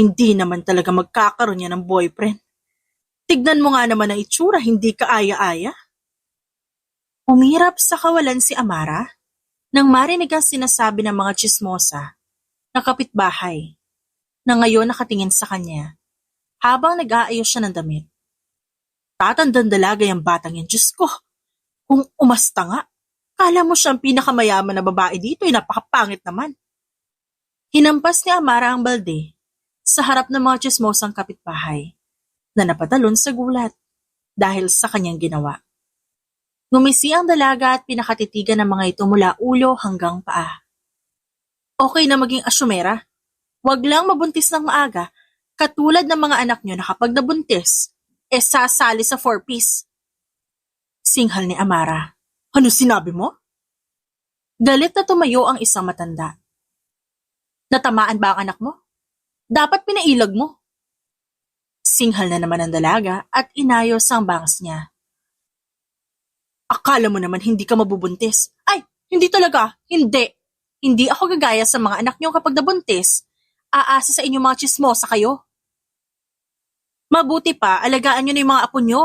Hindi naman talaga magkakaroon yan ng boyfriend. Tignan mo nga naman ang itsura, hindi ka aya-aya. Umirap sa kawalan si Amara nang marinig ang sinasabi ng mga tsismosa na kapitbahay na ngayon nakatingin sa kanya habang nag-aayos siya ng damit. Tatandang dalaga yung batang yan, Diyos ko. Kung umasta nga, kala mo siyang pinakamayaman na babae dito, napakapangit naman. Hinampas ni Amara ang balde sa harap ng mga tsismosang kapitbahay na napatalon sa gulat dahil sa kanyang ginawa. Ngumisi ang dalaga at pinakatitigan ng mga ito mula ulo hanggang paa. Okay na maging asyumera. Huwag lang mabuntis ng maaga, katulad ng mga anak nyo na kapag nabuntis, sasali sa 4-piece. Singhal ni Amara. Ano sinabi mo? Galit na tumayo ang isang matanda. Natamaan ba ang anak mo? Dapat pinailag mo. Singhal na naman ang dalaga at inayos ang bangs niya. Akala mo naman hindi ka mabubuntis. Ay, hindi talaga. Hindi. Hindi ako gagaya sa mga anak niyo kapag nabuntis. Aasa sa inyong mga tsismosa kayo. Mabuti pa, alagaan niyo na yung mga apo niyo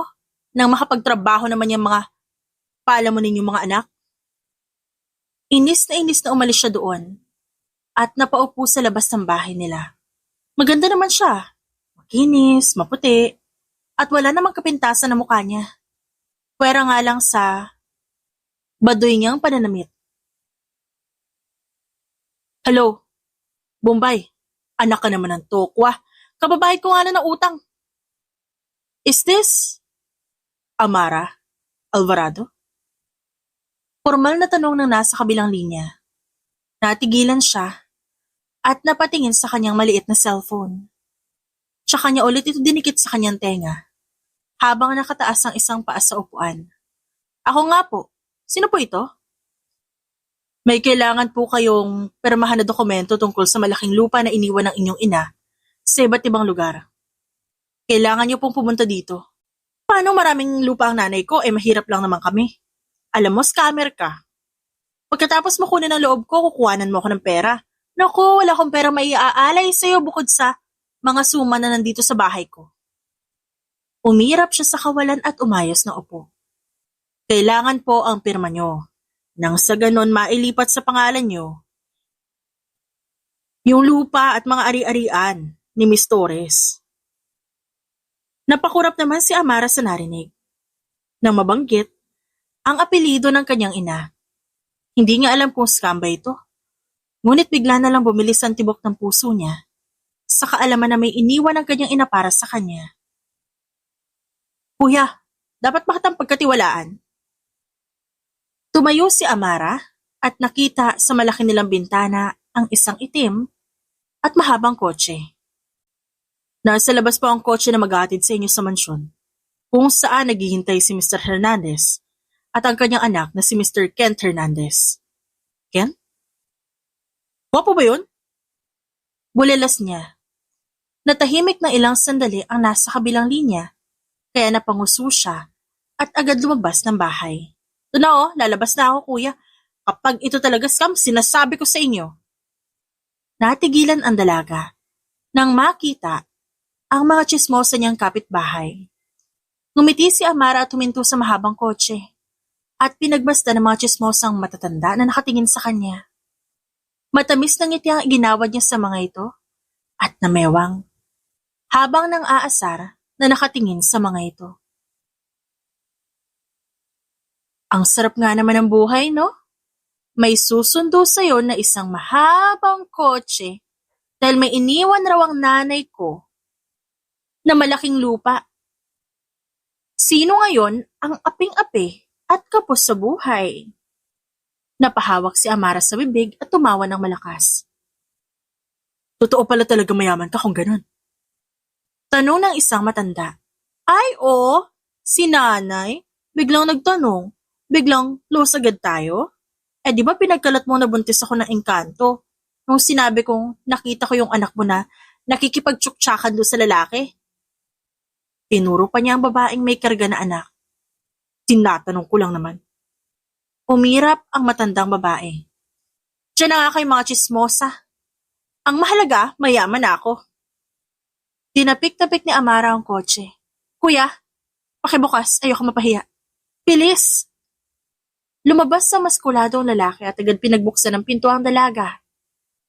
nang makapagtrabaho naman yung mga pala mo ninyong mga anak. Inis na umalis siya doon at napaupo sa labas ng bahay nila. Maganda naman siya. Makinis, maputi, at wala namang kapintasan na mukha niya. Pwera nga lang sa baduy niyang pananamit. Hello, Bombay. Anak ka naman ng tokwa. Kababae ko nga na ng utang. Is this Amara Alvarado? Formal na tanong ng nasa kabilang linya. Natigilan siya at napatingin sa kanyang maliit na cellphone. Tsaka niya ulit ito dinikit sa kanyang tenga habang nakataas ang isang paa sa upuan. Ako nga po. Sino po ito? May kailangan po kayong permahan na dokumento tungkol sa malaking lupa na iniwan ng inyong ina sa iba't ibang lugar. Kailangan niyo pong pumunta dito. Paano maraming lupa ang nanay ko? Mahirap lang naman kami. Alam mo, scammer ka. Pagkatapos mo kunin ang loob ko, kukuhanan mo ako ng pera. Naku, wala akong pera maiaalay sa'yo bukod sa mga suma na nandito sa bahay ko. Umirap siya sa kawalan at umayos na upo. Kailangan po ang pirma nyo. Nang sa ganon mailipat sa pangalan nyo yung lupa at mga ari-arian ni Miss Torres. Napakurap naman si Amara sa narinig. Nang mabanggit ang apelido ng kanyang ina. Hindi niya alam kung scam ba ito. Ngunit bigla na lang bumilis ang tibok ng puso niya sa kaalaman na may iniwan ang kanyang ina para sa kanya. Kuya, dapat ba kitang pagkatiwalaan? Tumayo si Amara at nakita sa malaki nilang bintana ang isang itim at mahabang kotse. Nasa labas pa ang kotse na maghahatid sa inyo sa mansyon, kung saan naghihintay si Mr. Hernandez at ang kanyang anak na si Mr. Kent Hernandez. Kent? Wapo ba yun? Bulilas niya. Natahimik na ilang sandali ang nasa kabilang linya, kaya napanguso siya at agad lumabas ng bahay. Doon na lalabas na ako kuya. Kapag ito talaga scam, sinasabi ko sa inyo. Natigilan ang dalaga nang makita ang mga tsismosa niyang kapitbahay. Ngumiti si Amara at huminto sa mahabang kotse at pinagbasta ng mga tsismosang matatanda na nakatingin sa kanya. Matamis na ngiti ang iginawad niya sa mga ito at namewang habang nang aasar na nakatingin sa mga ito. Ang sarap nga naman ng buhay, no? May susundo sa'yo na isang mahabang kotse dahil may iniwan raw ang nanay ko na malaking lupa. Sino ngayon ang aping-api at kapos sa buhay? Napahawak si Amara sa bibig at tumawa ng malakas. Totoo pala talaga mayaman ka kung ganun. Tanong ng isang matanda. Ay, si nanay. Biglang nagtanong. Biglang los agad tayo? Di ba pinagkalat mo na buntis ako ng engkanto nung sinabi kong nakita ko yung anak mo na nakikipagtsuktsakan doon sa lalaki? Tinuro pa niya ang babaeng may karga na anak. Tinatanong ko lang naman. Umirap ang matandang babae. Diyan na nga kayo mga tsismosa. Ang mahalaga, mayaman ako. Tinapik-tapik ni Amara ang kotse. Kuya, pakibukas, ayoko mapahiya. Bilis! Lumabas sa maskuladong lalaki at agad pinagbuksan ng pinto ang dalaga.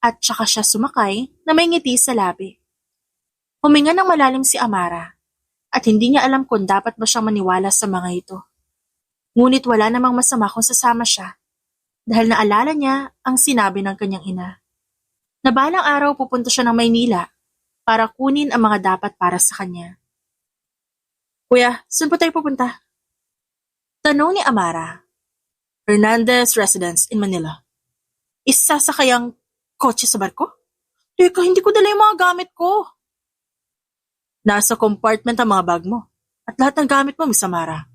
At saka siya sumakay na may ngiti sa labi. Huminga ng malalim si Amara at hindi niya alam kung dapat ba siyang maniwala sa mga ito. Ngunit wala namang masama kung sasama siya dahil naalala niya ang sinabi ng kanyang ina. Na balang araw pupunta siya ng Maynila para kunin ang mga dapat para sa kanya. Kuya, saan po tayo pupunta? Tanong ni Amara. Hernandez Residence in Manila. Isasakay ang kotse sa barko? Teka, hindi ko dala yung mga gamit ko. Nasa compartment ang mga bag mo at lahat ng gamit mo, Miss Amara.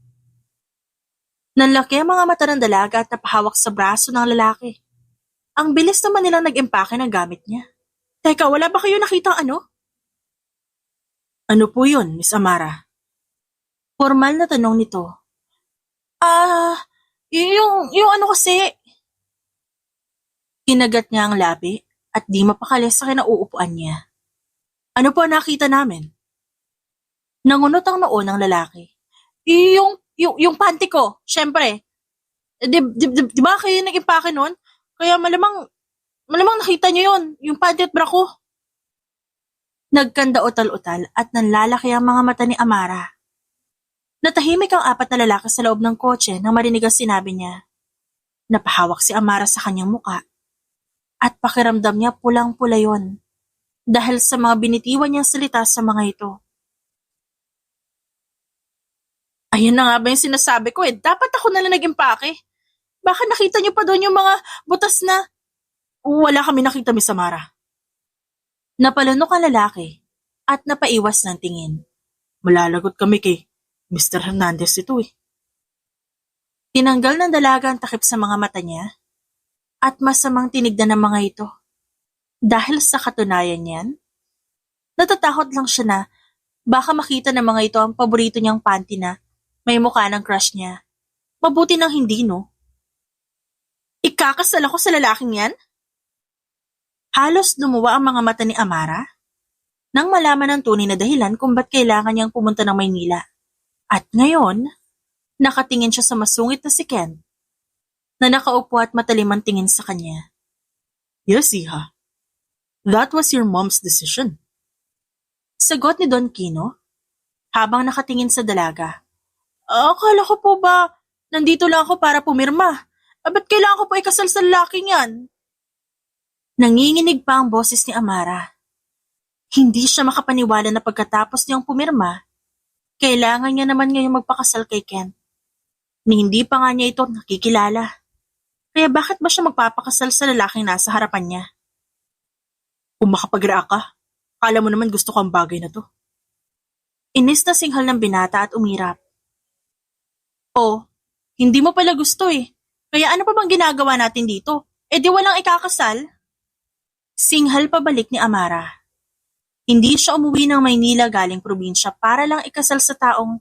Nanlaki ang mga mata ng dalaga at napahawak sa braso ng lalaki. Ang bilis naman nilang nag-impake ng gamit niya. Teka, wala ba kayo nakita ano? Ano po yun, Miss Amara? Formal na tanong nito. Yung ano kasi. Kinagat niya ang labi at di mapakali sa kinauupuan niya. Ano po nakita namin? Nangunot ang noo ng lalaki. Yung panty ko, syempre. Di ba kayo nag-impake nun? Kaya malamang nakita niyo yun, yung panty at bra ko. Nagkanda utal-utal at nanlalaki ang mga mata ni Amara. Natahimik ang apat na lalaki sa loob ng kotse nang marinig ang sinabi niya. Napahawak si Amara sa kanyang muka at pakiramdam niya pulang-pula yon dahil sa mga binitiwan niyang salita sa mga ito. Ayun na nga ba yung sinasabi ko dapat ako na lang nag-impake. Baka nakita niyo pa doon yung mga butas na... Wala kami nakita, Miss Amara. Napalunok ang lalaki at napaiwas ng tingin. Malalagot kami kay Mr. Hernandez ito Tinanggal ng dalaga ang takip sa mga mata niya at masamang tinignan ng mga ito. Dahil sa katunayan niyan, natatakot lang siya na baka makita ng mga ito ang paborito niyang panty na may mukha ng crush niya. Mabuti nang hindi, no? Ikakasal ako sa lalaking yan? Halos lumuwa ang mga mata ni Amara nang malaman ang tunay na dahilan kung ba't kailangan niyang pumunta ng Maynila. At ngayon, nakatingin siya sa masungit na si Ken na nakaupo at matalim ang tingin sa kanya. Yes, Iha. That was your mom's decision. Sagot ni Don Quino habang nakatingin sa dalaga. Akala ko po ba nandito lang ako para pumirma? Ba't kailangan ko pa ikasal sa lalaking yan? Nanginginig pa ang boses ni Amara. Hindi siya makapaniwala na pagkatapos niyang pumirma, kailangan niya naman ngayong magpakasal kay Ken. Ni hindi pa nga niya ito nakikilala. Kaya bakit ba siya magpapakasal sa lalaking nasa harapan niya? Kung makapag-react ka, akala mo naman gusto ko ang bagay na to. Inis na singhal ng binata at umirap. Oh, hindi mo pala gusto Kaya ano pa bang ginagawa natin dito? Di walang ikakasal? Singhal pabalik ni Amara. Hindi siya umuwi ng Maynila galing probinsya para lang ikasal sa taong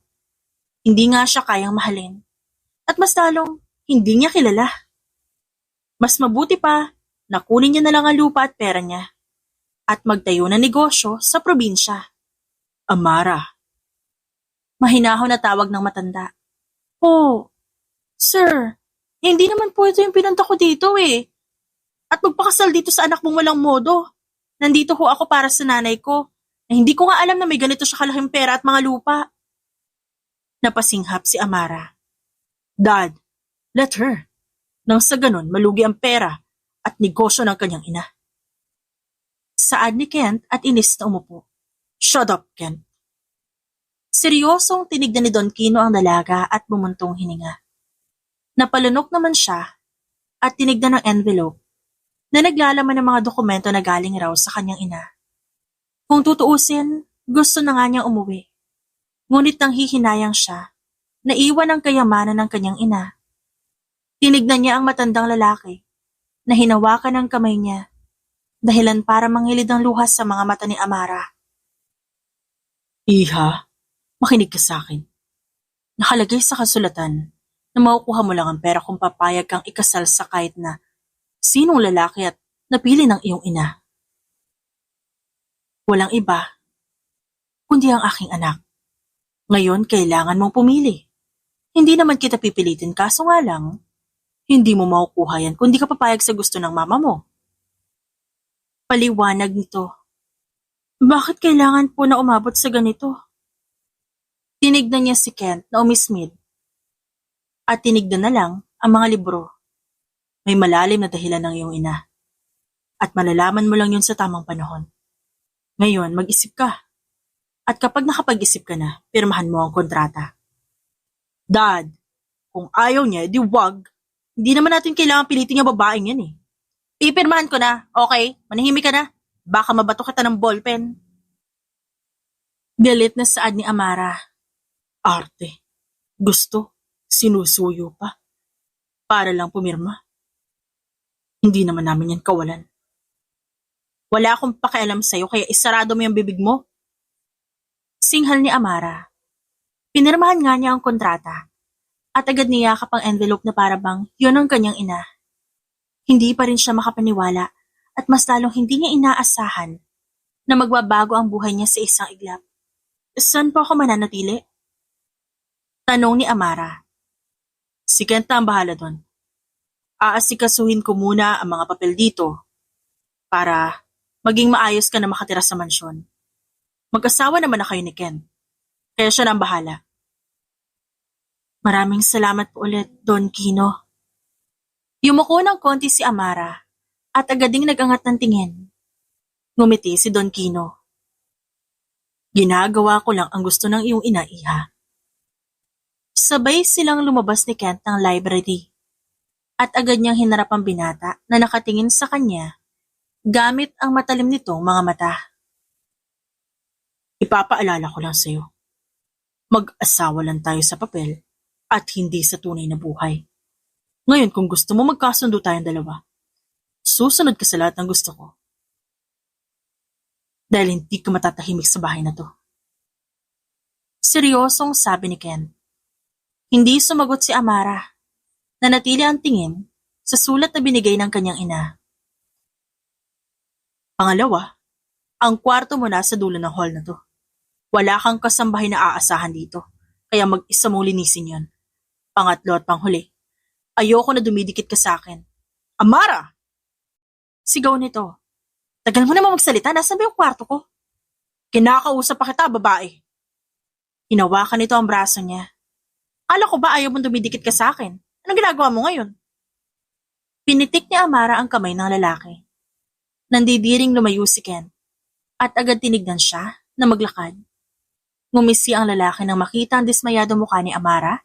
hindi nga siya kayang mahalin. At mas lalong hindi niya kilala. Mas mabuti pa na kunin niya na lang ang lupa at pera niya at magtayo ng negosyo sa probinsya. Amara. Mahinahon na tawag ng matanda. Oh, sir, hindi naman po ito yung pinunta ko dito At magpakasal dito sa anak mong walang modo. Nandito ho ako para sa nanay ko. Na hindi ko nga alam na may ganito siya kalaking pera at mga lupa. Napasinghap si Amara. Dad, let her. Nang sa ganon malugi ang pera at negosyo ng kanyang ina. Saad ni Kent at inis na umupo. Shut up, Kent. Seryosong tinignan ni Don Quino ang dalaga at bumuntong hininga. Napalunok naman siya at tinignan ang envelope na naglalaman ng mga dokumento na galing raw sa kanyang ina. Kung tutuusin, gusto na nga niyang umuwi. Ngunit nang hihinayang siya, naiwan ang kayamanan ng kanyang ina. Tinignan niya ang matandang lalaki na hinawakan ng kamay niya, dahilan para manghilid ang luhas sa mga mata ni Amara. Iha, makinig ka sa akin. Nakalagay sa kasulatan na makukuha mo lang ang pera kung papayag kang ikasal sa kahit na sinong lalaki at napili ng iyong ina. Walang iba, kundi ang aking anak. Ngayon, kailangan mong pumili. Hindi naman kita pipilitin kaso nga lang, hindi mo makukuha yan kung di ka papayag sa gusto ng mama mo. Paliwanag nito. Bakit kailangan po na umabot sa ganito? Tinignan niya si Kent na umismid. At tinignan na lang ang mga libro. May malalim na dahilan ng iyong ina. At malalaman mo lang yun sa tamang panahon. Ngayon, mag-isip ka. At kapag nakapag-isip ka na, pirmahan mo ang kontrata. Dad, kung ayaw niya, di wag. Hindi naman natin kailangan pilitin yung babaeng yan eh. Pipirmahan ko na, okay? Manahimik ka na. Baka mabato kita ng ballpen. Galit na saad ni Amara. Arte. Gusto. Sinusuyo pa. Para lang pumirma. Hindi naman namin yan kawalan. Wala akong pakialam sa'yo kaya isarado mo yung bibig mo. Singhal ni Amara. Pinirmahan nga niya ang kontrata at agad niyakap ang envelope na para bang yun ang kanyang ina. Hindi pa rin siya makapaniwala at mas lalong hindi niya inaasahan na magbabago ang buhay niya sa isang iglap. Saan po ako mananatili? Tanong ni Amara. Si Kent na ang bahala doon. Aasikasuhin ko muna ang mga papel dito para maging maayos ka na makatira sa mansyon. Mag-asawa naman na kayo ni Kent. Kaya siya na ang bahala. Maraming salamat po ulit, Don Kino. Yumuko ng konti si Amara at agad ding nag-angat ng tingin. Ngumiti si Don Kino. Ginagawa ko lang ang gusto ng iyong ina, Iha. Sabay silang lumabas ni Kent ng library at agad niyang hinarap ang binata na nakatingin sa kanya gamit ang matalim nitong mga mata. Ipapaalala ko lang sa'yo. Mag-asawa lang tayo sa papel at hindi sa tunay na buhay. Ngayon kung gusto mo magkasundo tayong dalawa, susunod ka sa lahat ng gusto ko. Dahil hindi ka matatahimik sa bahay na to. Seryosong sabi ni Ken. Hindi sumagot si Amara. Nanatili ang tingin sa sulat na binigay ng kanyang ina. Pangalawa, ang kwarto mo nasa dulo ng hall na to. Wala kang kasambahay na aasahan dito, kaya mag-isa mong linisin yon. Pangatlo at panghuli, ayoko na dumidikit ka sa akin. Amara! Sigaw nito. Tagal mo naman magsalita, nasaan ba yung kwarto ko? Kinakausap pa kita, babae. Hinawakan nito ang braso niya. Akala ko ba ayaw mong dumidikit ka sa akin? Anong ginagawa mo ngayon? Pinitik ni Amara ang kamay ng lalaki. Nandidiring lumayo si Ken at agad tinignan siya na maglakad. Ngumisi ang lalaki nang makita ang dismayado mukha ni Amara.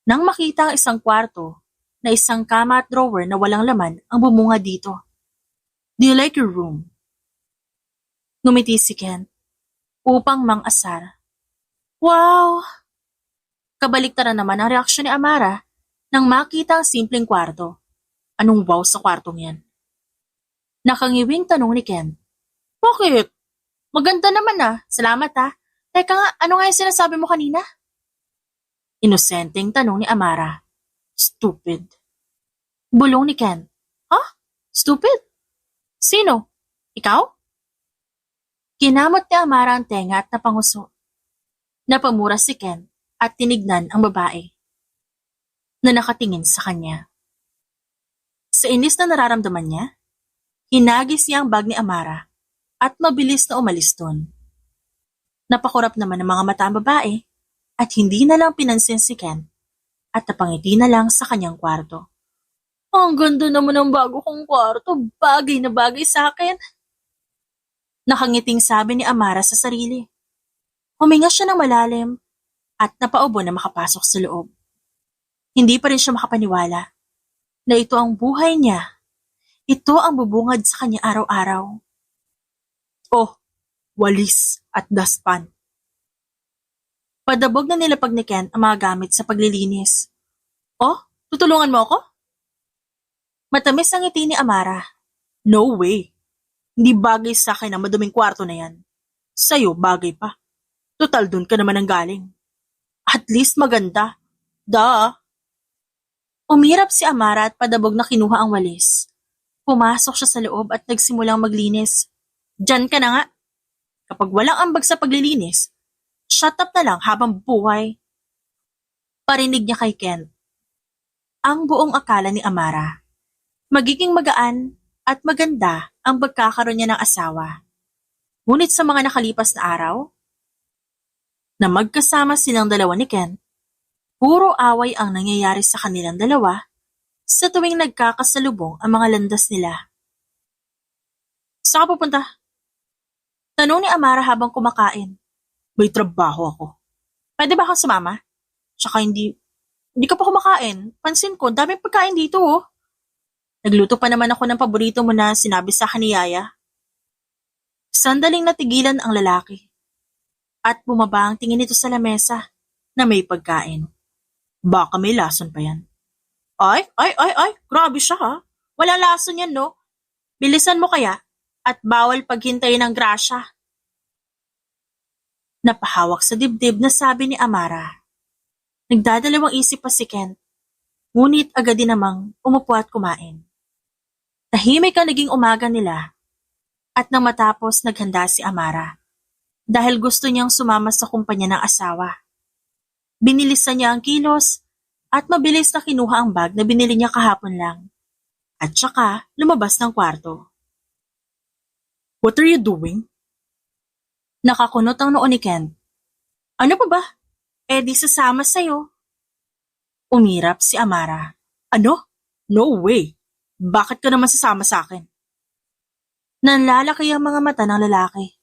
Nang makita ang isang kwarto na isang kama at drawer na walang laman ang bumunga dito. Do you like your room? Ngumiti si Ken upang mang-asar. Wow! Kabaliktaran naman ang reaksyon ni Amara nang makita ang simpleng kwarto. Anong wow sa kwartong yan? Nakangiwing tanong ni Ken. Bakit? Maganda naman ah. Salamat ah. Teka nga, ano nga yung sinasabi mo kanina? Inosenteng tanong ni Amara. Stupid. Bulong ni Ken. Huh? Stupid? Sino? Ikaw? Kinamot ni Amara ang tenga at napanguso. Napamura si Ken at tinignan ang babae na nakatingin sa kanya. Sa inis na nararamdaman niya, hinagis niya ang bag ni Amara at mabilis na umalis doon. Napakurap naman ng mga mata ang babae at hindi na lang pinansin si Ken at napangiti na lang sa kanyang kwarto. Ang ganda naman ng bago kong kwarto, bagay na bagay sa akin. Nakangiting sabi ni Amara sa sarili. Huminga siya ng malalim at napaubo na makapasok sa loob. Hindi pa rin siya makapaniwala na ito ang buhay niya. Ito ang bubungad sa kanya araw-araw. Oh, walis at dustpan. Padabog na nilapag ni Ken ang mga gamit sa paglilinis. Oh, tutulungan mo ako? Matamis ang ngiti ni Amara. No way. Hindi bagay sa akin ang maduming kwarto na yan. Sa'yo bagay pa. Total dun ka naman ang galing. At least maganda. Duh. Umirap si Amara at padabog na kinuha ang walis. Pumasok siya sa loob at nagsimulang maglinis. Diyan ka na nga. Kapag walang ambag sa paglilinis, shut up na lang habang buhay. Parinig niya kay Kent. Ang buong akala ni Amara, magiging magaan at maganda ang pagkakaroon niya ng asawa. Ngunit sa mga nakalipas na araw, na magkasama silang dalawa ni Kent, puro away ang nangyayari sa kanilang dalawa sa tuwing nagkakasalubong ang mga landas nila. Saan ka pupunta? Tanong ni Amara habang kumakain. May trabaho ako. Pwede ba kang sumama? Tsaka hindi ka pa kumakain. Pansin ko, daming pagkain dito oh. Nagluto pa naman ako ng paborito mo na sinabi sa akin ni Yaya. Sandaling natigilan ang lalaki. At bumaba ang tingin nito sa lamesa na may pagkain. Baka may lason pa yan. Ay, grabe siya ha. Wala lason yan no. Bilisan mo kaya at bawal paghintayin ng grasya. Napahawak sa dibdib na sabi ni Amara. Nagdadalawang isip pa si Kent, ngunit agad din namang umupo at kumain. Tahimik ang naging umaga nila at nang matapos naghanda si Amara dahil gusto niyang sumama sa kumpanya ng asawa. Binilisan niya ang kilos at mabilis na kinuha ang bag na binili niya kahapon lang at saka lumabas ng kwarto. What are you doing? Nakakunot ang noo ni Kent. Ano pa ba? Di sasama sa'yo. Umirap si Amara. Ano? No way. Bakit ka naman sasama sa akin? Nanlalaki ang mga mata ng lalaki.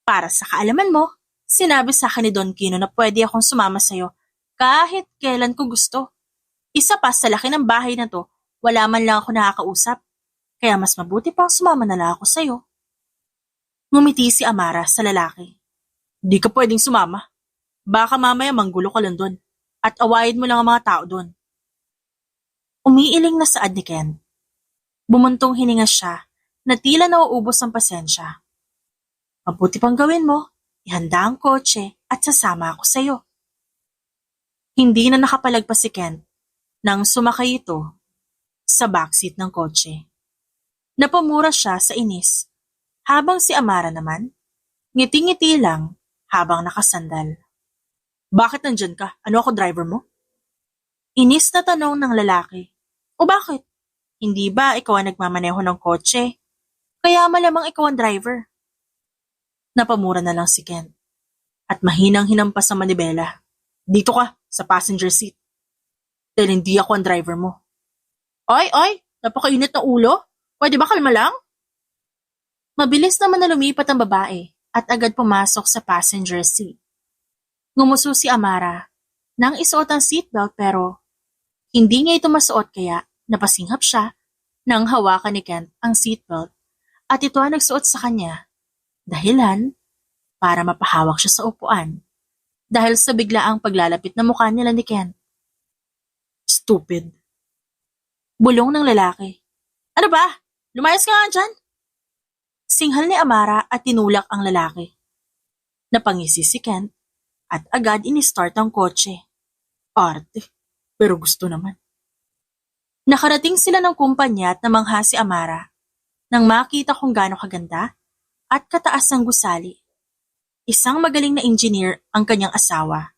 Para sa kaalaman mo, sinabi sa akin ni Don Quino na pwede akong sumama sa'yo kahit kailan ko gusto. Isa pa sa laki ng bahay na to, wala man lang ako nakakausap. Kaya mas mabuti pang sumama na lang ako sa'yo. Ngumiti si Amara sa lalaki. Di ka pwedeng sumama. Baka mamaya manggulo ka lang doon at awayin mo lang ang mga tao doon. Umiiling na saad ni Ken. Bumuntong hininga siya na tila nauubos ang pasensya. Mabuti pang gawin mo, ihanda ang kotse at sasama ako sa'yo. Hindi na nakapalagpas si Ken nang sumakay ito sa backseat ng kotse. Napamura siya sa inis. Habang si Amara naman, ngiti-ngiti lang habang nakasandal. Bakit nandyan ka? Ano ako driver mo? Inis na tanong ng lalaki. O bakit? Hindi ba ikaw ang nagmamaneho ng kotse? Kaya malamang ikaw ang driver. Napamura na lang si Ken. At mahinang hinampas sa manibela. Dito ka, sa passenger seat. Dahil hindi ako ang driver mo. Ay, napakainit na ulo. Pwede ba kalma lang? Mabilis naman na lumipat ang babae at agad pumasok sa passenger seat. Ngumuso si Amara nang isuot ang seatbelt pero hindi niya ito masuot kaya napasinghap siya nang hawakan ni Kent ang seatbelt at ito ang nagsuot sa kanya. Dahilan para mapahawak siya sa upuan dahil sa biglaang paglalapit na mukha nila ni Kent. Stupid. Bulong ng lalaki. Ano ba? Lumayas ka nga dyan? Singhal ni Amara at tinulak ang lalaki. Napangisi si Kent at agad in-start ang kotse. Arte, pero gusto naman. Nakarating sila ng kumpanya at namangha si Amara nang makita kung gaano kaganda at kataas ng gusali. Isang magaling na engineer ang kanyang asawa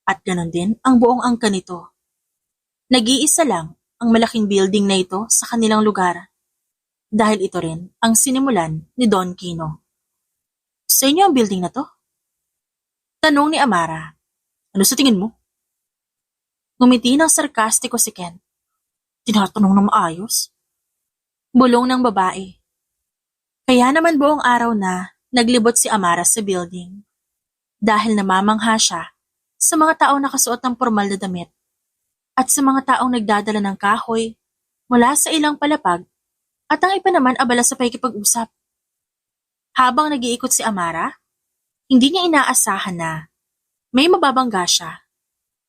at ganon din ang buong angka nito. Nag-iisa lang ang malaking building na ito sa kanilang lugar. Dahil ito rin ang sinimulan ni Don Quino. Sa inyo ang building na to? Tanong ni Amara. Ano sa tingin mo? Ngumiti ng sarkastiko si Ken. Tinatanong na maayos. Bulong ng babae. Kaya naman buong araw na naglibot si Amara sa building. Dahil namamangha siya sa mga taong nakasuot ng formal na damit at sa mga taong nagdadala ng kahoy mula sa ilang palapag at ang iba naman abala sa pakikipag-usap. Habang nag-iikot si Amara, hindi niya inaasahan na may mababangga siya,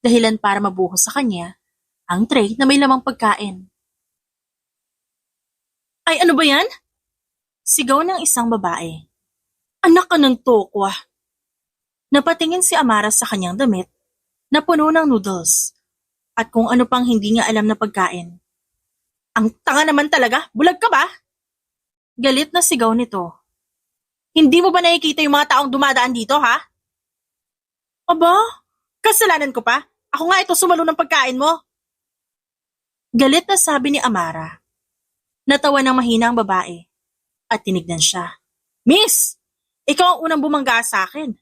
dahilan para mabuhos sa kanya ang tray na may lamang pagkain. Ay, ano ba yan? Sigaw ng isang babae. Anak ka ng tokwa. Napatingin si Amara sa kanyang damit na puno ng noodles at kung ano pang hindi niya alam na pagkain. Ang tanga naman talaga, bulag ka ba? Galit na sigaw nito. Hindi mo ba nakikita yung mga taong dumadaan dito, ha? Aba, kasalanan ko pa. Ako nga ito sumalo ng pagkain mo. Galit na sabi ni Amara. Natawa ng mahina ang babae at tinignan siya. Miss, ikaw ang unang bumangga sa akin.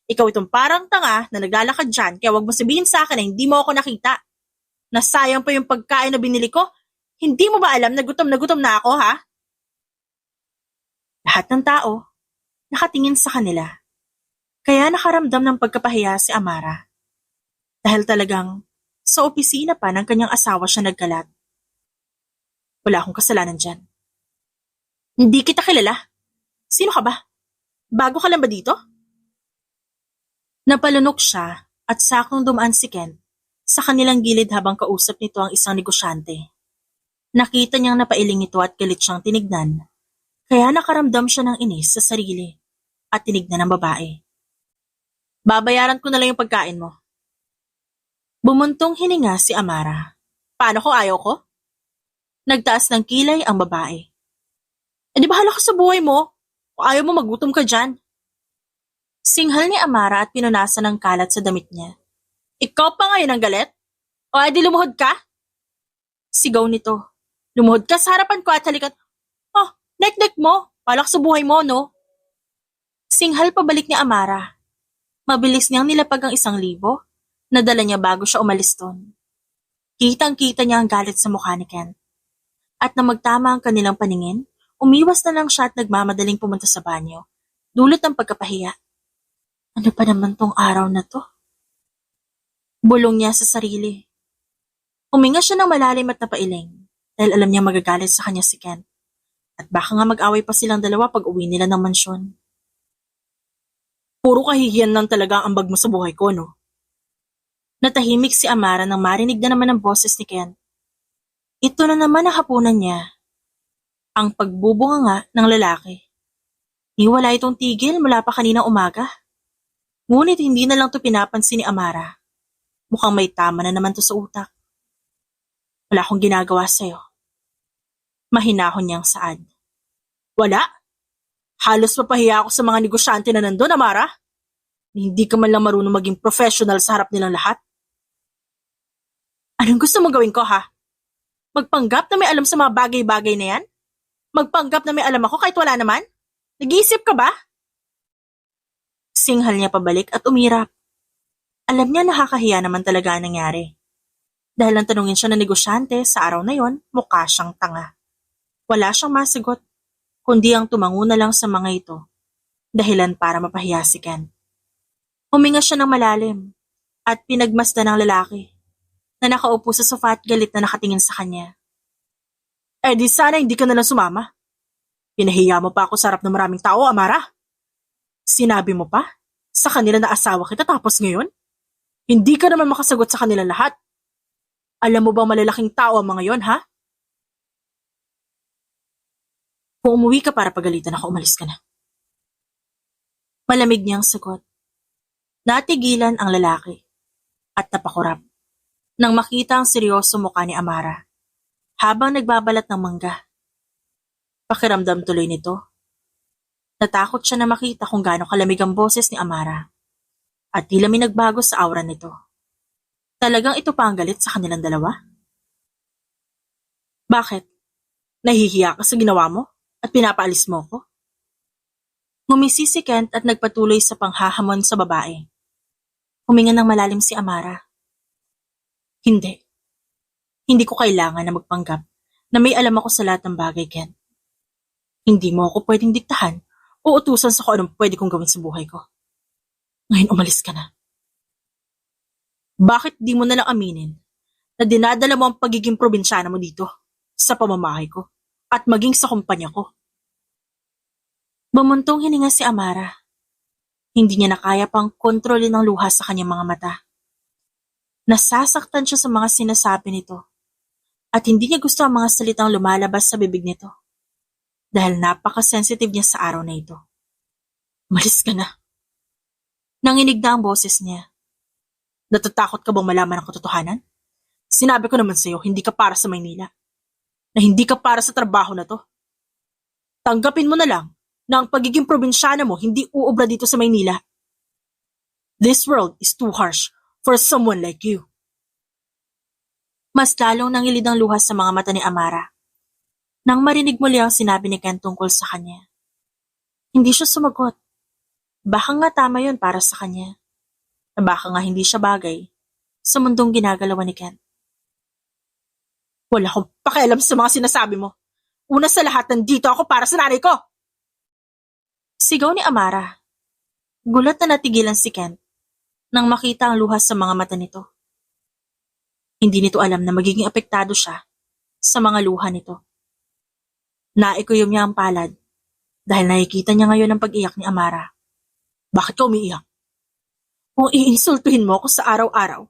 Ikaw itong parang tanga na naglalakad dyan kaya wag mo sabihin sa akin na hindi mo ako nakita. Nasayang pa yung pagkain na binili ko. Hindi mo ba alam na gutom na ako, ha? Lahat ng tao nakatingin sa kanila. Kaya nakaramdam ng pagkapahiya si Amara. Dahil talagang sa opisina pa ng kanyang asawa siya nagkalat. Wala akong kasalanan dyan. Hindi kita kilala. Sino ka ba? Bago ka lang ba dito? Napalunok siya at sakong dumaan si Ken sa kanilang gilid habang kausap nito ang isang negosyante. Nakita niyang napailing ito at galit siyang tinignan. Kaya nakaramdam siya ng inis sa sarili at tinignan ng babae. Babayaran ko na lang yung pagkain mo. Bumuntong hininga si Amara. Paano kung ayaw ko? Nagtaas ng kilay ang babae. Di bahala ka sa buhay mo? Kung ayaw mo magutom ka dyan. Singhal ni Amara at pinunasan ng kalat sa damit niya. Ikaw pa ngayon ang galit? O edi lumuhod ka? Sigaw nito. Lumuhod ka sa harapan ko at halikat. Oh, nek-nek mo. Palak sa buhay mo, no? Singhal pabalik ni Amara. Mabilis niyang nilapag ang 1,000. Nadala niya bago siya umalis doon. Kitang-kita niya ang galit sa mukha ni Ken. At na magtama ang kanilang paningin, umiwas na lang siya at nagmamadaling pumunta sa banyo. Dulot ng pagkapahiya. Ano pa naman tong araw na to? Bulong niya sa sarili. Huminga siya ng malalim at napailing dahil alam niya magagalit sa kanya si Ken. At baka nga mag-away pa silang dalawa pag uwi nila ng mansyon. Puro kahihiyan lang talaga ang ambag mo sa buhay ko, no? Natahimik si Amara nang marinig na naman ang boses ni Ken. Ito na naman ang hapunan niya. Ang pagbubunganga ng lalaki. Wala itong tigil mula pa kaninang umaga. Ngunit hindi na lang to pinapansin ni Amara. Mukhang may tama na naman to sa utak. Wala akong ginagawa sa'yo. Mahinahon niyang saad. Wala? Halos mapahiya ako sa mga negosyante na nandun, Amara. Hindi ka man lang marunong maging professional sa harap nilang lahat. Anong gusto mong gawin ko, ha? Magpanggap na may alam sa mga bagay-bagay na yan? Magpanggap na may alam ako kahit wala naman? Nag-iisip ka ba? Singhal niya pabalik at umirap. Alam niya nakakahiya naman talaga ang nangyari. Dahil nang tanungin siya ng negosyante sa araw na yon, mukha siyang tanga. Wala siyang masagot, kundi ang tumango na lang sa mga ito. Dahilan para mapahiya si Ken. Huminga siya ng malalim at pinagmasdan ng lalaki na nakaupo sa sofa at galit na nakatingin sa kanya. Di sana hindi ka nalang sumama. Pinahiya mo pa ako sa harap ng maraming tao, Amara. Sinabi mo pa sa kanila na asawa kita tapos ngayon? Hindi ka naman makasagot sa kanila lahat. Alam mo bang malalaking tao ang mga yon, ha? Kung umuwi ka para pagalitan ako, umalis ka na. Malamig niyang sagot. Natigilan ang lalaki at napakurap nang makita ang seryoso mukha ni Amara habang nagbabalat ng mangga. Pakiramdam tuloy nito. Natakot siya na makita kung gaano kalamig ang boses ni Amara at tila may nagbago sa aura nito. Talagang ito pa ang galit sa kanilang dalawa? Bakit? Nahihiya ka sa ginawa mo at pinapaalis mo ko? Ngumisi si Kent at nagpatuloy sa panghahamon sa babae. Huminga ng malalim si Amara. Hindi. Hindi ko kailangan na magpanggap na may alam ako sa lahat ng bagay, Ken. Hindi mo ako pwedeng diktahan o utusan sa kung anong pwede kong gawin sa buhay ko. Ngayon umalis ka na. Bakit di mo nalang aminin na dinadala mo ang pagiging probinsyana mo dito sa pamamahay ko at maging sa kumpanya ko? Bumuntong hininga si Amara. Hindi niya na kaya pang kontrolin ang luha sa kanyang mga mata. Nasasaktan siya sa mga sinasabi nito at hindi niya gusto ang mga salitang lumalabas sa bibig nito dahil napaka-sensitive niya sa araw na ito. Umalis ka na. Nanginig na ang boses niya. Natatakot ka bang malaman ang katotohanan? Sinabi ko naman sa'yo, hindi ka para sa Maynila. Na hindi ka para sa trabaho na to. Tanggapin mo na lang na ang pagiging probinsyana mo hindi uubra dito sa Maynila. This world is too harsh for someone like you. Mas lalong nangilid ang luha sa mga mata ni Amara nang marinig muli ang sinabi ni Ken tungkol sa kanya. Hindi siya sumagot. Baka nga tama yun para sa kanya. Na baka nga hindi siya bagay sa mundong ginagalawan ni Ken. Wala akong pakialam sa mga sinasabi mo. Una sa lahat, nandito ako para sa nanay ko! Sigaw ni Amara. Gulat na natigilan si Ken nang makita ang luha sa mga mata nito. Hindi nito alam na magiging apektado siya sa mga luha nito. Naikuyom niya ang palad dahil nakikita niya ngayon ang pag-iyak ni Amara. Bakit ka umiiyak? Kung iinsultuhin mo ako sa araw-araw,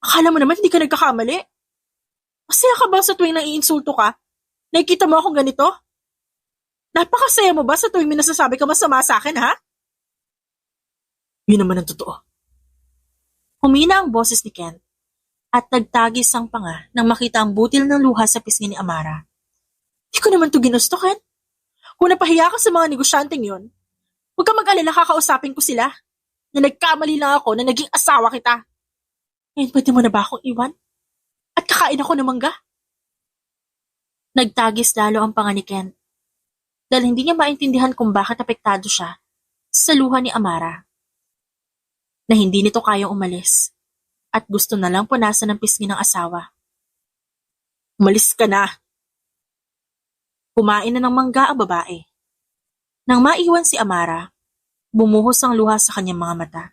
akala mo naman hindi ka nagkakamali? Masaya ka ba sa tuwing naiinsulto ka? Nakikita mo akong ganito? Napakasaya mo ba sa tuwing minasasabi ka masama sa akin, ha? Yun naman ang totoo. Humina ang boses ni Ken at nagtagis ang panga nang makita ang butil ng luha sa pisngi ni Amara. Di ko naman to ginusto, Ken. Kung napahiya ka sa mga negosyanteng yun, huwag ka mag-alala, kakausapin ko sila na nagkamali lang ako na naging asawa kita. Ngayon pwede mo na ba akong iwan? At kakain ako ng mangga? Nagtagis lalo ang panga ni Ken dahil hindi niya maintindihan kung bakit apektado siya sa luha ni Amara. Na hindi nito kayang umalis at gusto na lang punasan ng pisngi ng asawa. Umalis ka na! Kumain na ng mangga ang babae. Nang maiwan si Amara, bumuhos ang luha sa kanyang mga mata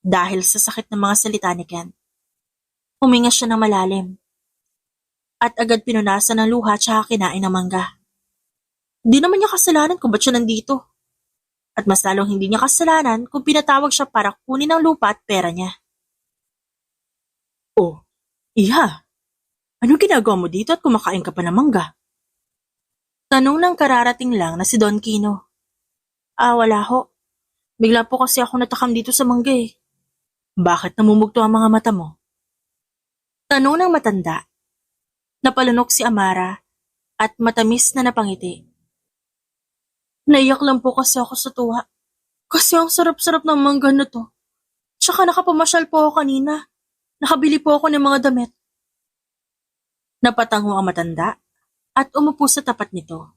dahil sa sakit ng mga salita ni Ken. Huminga siya ng malalim at agad pinunasan ng luha tsaka kinain ng mangga. Di naman niya kasalanan kung ba't siya nandito. At mas lalong hindi niya kasalanan kung pinatawag siya para kunin ang lupa at pera niya. Oh, Iha, anong ginagawa mo dito at kumakain ka pa ng mangga? Tanong ng kararating lang na si Don Quino. Wala ho. Bigla po kasi ako natakam dito sa mangga eh. Bakit namumugto ang mga mata mo? Tanong ng matanda. Napalunok si Amara at matamis na napangiti. Naiyak lang po kasi ako sa tuwa. Kasi ang sarap-sarap ng mangga na to. Tsaka nakapamasyal po ako kanina. Nakabili po ako ng mga damit. Napatango ang matanda at umupo sa tapat nito.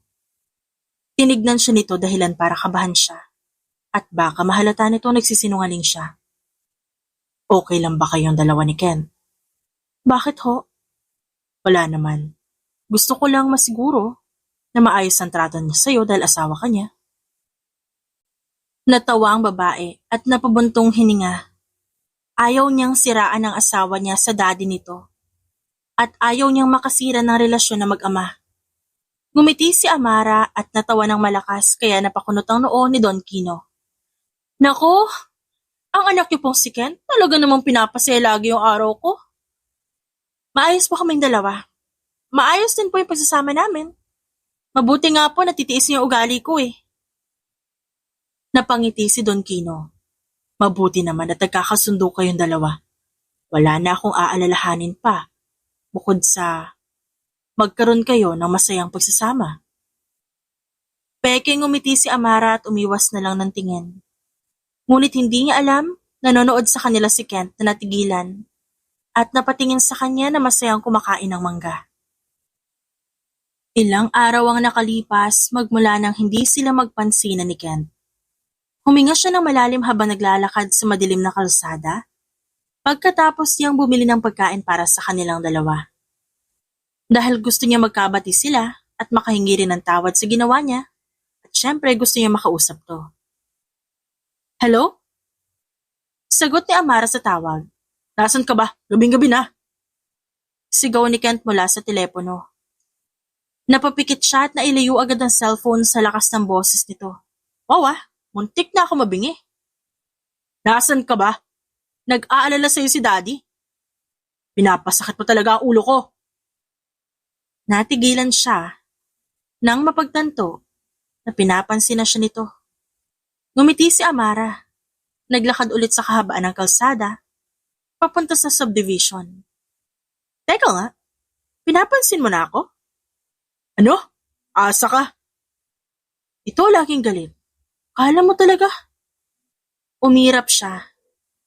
Tinignan siya nito dahilan para kabahan siya. At baka mahalata nito nagsisinungaling siya. Okay lang ba kayong dalawa ni Ken? Bakit ho? Wala naman. Gusto ko lang masiguro na maayos ang trato niya sa'yo dahil asawa ka niya. Natawa ang babae at napabuntong hininga. Ayaw niyang siraan ang asawa niya sa daddy nito. At ayaw niyang makasira ng relasyon na mag-ama. Ngumiti si Amara at natawa ng malakas kaya napakunot ang noo ni Don Quino. Nako, ang anak niyo pong si Ken, talaga namang pinapasaya lagi yung araw ko. Maayos po kaming dalawa. Maayos din po yung pagsasama namin. Mabuti nga po natitiis niyo yung ugali ko eh. Napangiti si Don Quino. Mabuti naman at nagkakasundo kayong dalawa. Wala na akong aalalahanin pa. Bukod sa magkaroon kayo ng masayang pagsasama. Peke ngumiti si Amara at umiwas na lang ng tingin. Ngunit hindi niya alam, nanonood sa kanila si Kent na natigilan at napatingin sa kanya na masayang kumakain ng mangga. Ilang araw ang nakalipas magmula nang hindi sila magpansinan ni Kent. Huminga siya ng malalim habang naglalakad sa madilim na kalsada, pagkatapos niyang bumili ng pagkain para sa kanilang dalawa. Dahil gusto niya magkabati sila at makahingi rin ng tawad sa ginawa niya, at syempre gusto niya makausap to. Hello? Sagot ni Amara sa tawag. Nasaan ka ba? Gabing-gabi na. Sigaw ni Kent mula sa telepono. Napapikit siya at nailayo agad ang cellphone sa lakas ng boses nito. Wow muntik na ako mabingi. Nasaan ka ba? Nag-aalala sa'yo si Daddy. Pinapasakit mo talaga ang ulo ko. Natigilan siya nang mapagtanto na pinapansin na siya nito. Ngumiti si Amara. Naglakad ulit sa kahabaan ng kalsada, papunta sa subdivision. Teka nga, pinapansin mo na ako? Ano? Asa ka? Ito laging galit. Kala mo talaga? Umirap siya.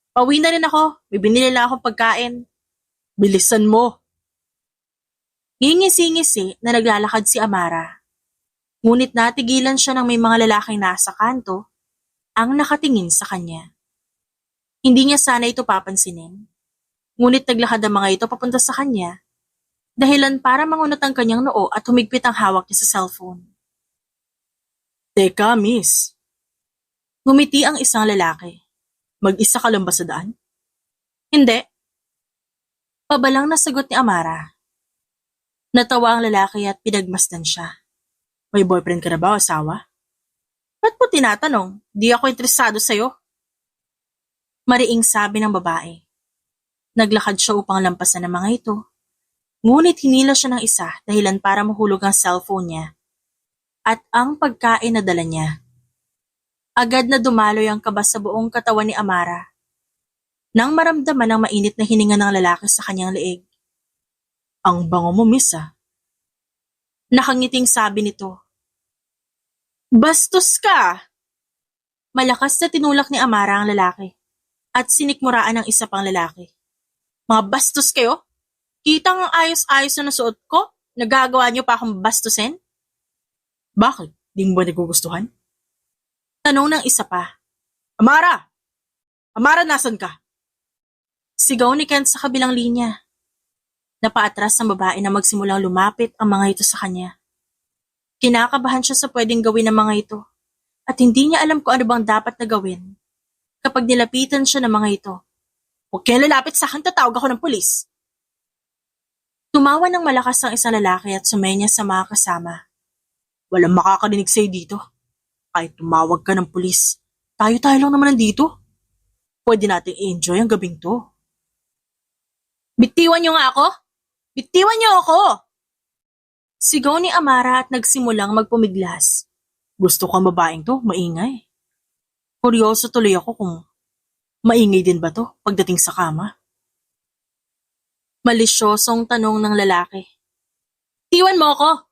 Pauwi na rin ako. May binili lang akong pagkain. Bilisan mo. Ngingisi-ngisi na naglalakad si Amara. Ngunit natigilan siya ng may mga lalaking nasa kanto ang nakatingin sa kanya. Hindi niya sana ito papansinin. Ngunit naglakad ang mga ito papunta sa kanya, dahilan para mangunat ang kanyang noo at humigpit ang hawak niya sa cellphone. Teka, miss. Ngumiti ang isang lalaki. Mag-isa ka lang ba sa daan? Hindi. Pabalang nasagot ni Amara. Natawa ang lalaki at pinagmasdan siya. May boyfriend ka na ba o asawa? Ba't mo tinatanong? Di ako interesado sa'yo. Mariing sabi ng babae. Naglakad siya upang lampasan ng mga ito. Ngunit hinila siya ng isa dahilan para mahulog ang cellphone niya at ang pagkain na dala niya. Agad na dumaloy ang kaba sa buong katawan ni Amara nang maramdaman ang mainit na hininga ng lalaki sa kanyang leeg. Ang bango mo, miss ah. Nakangiting sabi nito. Bastos ka! Malakas na tinulak ni Amara ang lalaki at sinikmuraan ng isa pang lalaki. Mga bastos kayo? Kitang ang ayos-ayos na nasuot ko? Nagagawa niyo pa akong bastusin? Bakit? Di mo ba nagugustuhan? Tanong ng isa pa. Amara! Amara, nasan ka? Sigaw ni Kent sa kabilang linya. Napaatras ang babae na magsimulang lumapit ang mga ito sa kanya. Kinakabahan siya sa pwedeng gawin ng mga ito at hindi niya alam kung ano bang dapat na gawin. Kapag nilapitan siya ng mga ito, huwag kayo lalapit sa akin, tatawag ako ng pulis. Tumawa ng malakas ang isang lalaki at sumenya sa mga kasama. Walang makakarinig sa'yo dito. Kahit tumawag ka ng pulis, tayo-tayo lang naman nandito. Pwede nating i-enjoy ang gabing to. Bitiwan niyo nga ako? Bitiwan niyo ako! Sigaw ni Amara at nagsimulang magpumiglas. Gusto ko ang babaeng to, maingay. Kuryoso tuloy ako kung maingay din ba to pagdating sa kama? Malisyosong tanong ng lalaki. Bitiwan mo ako!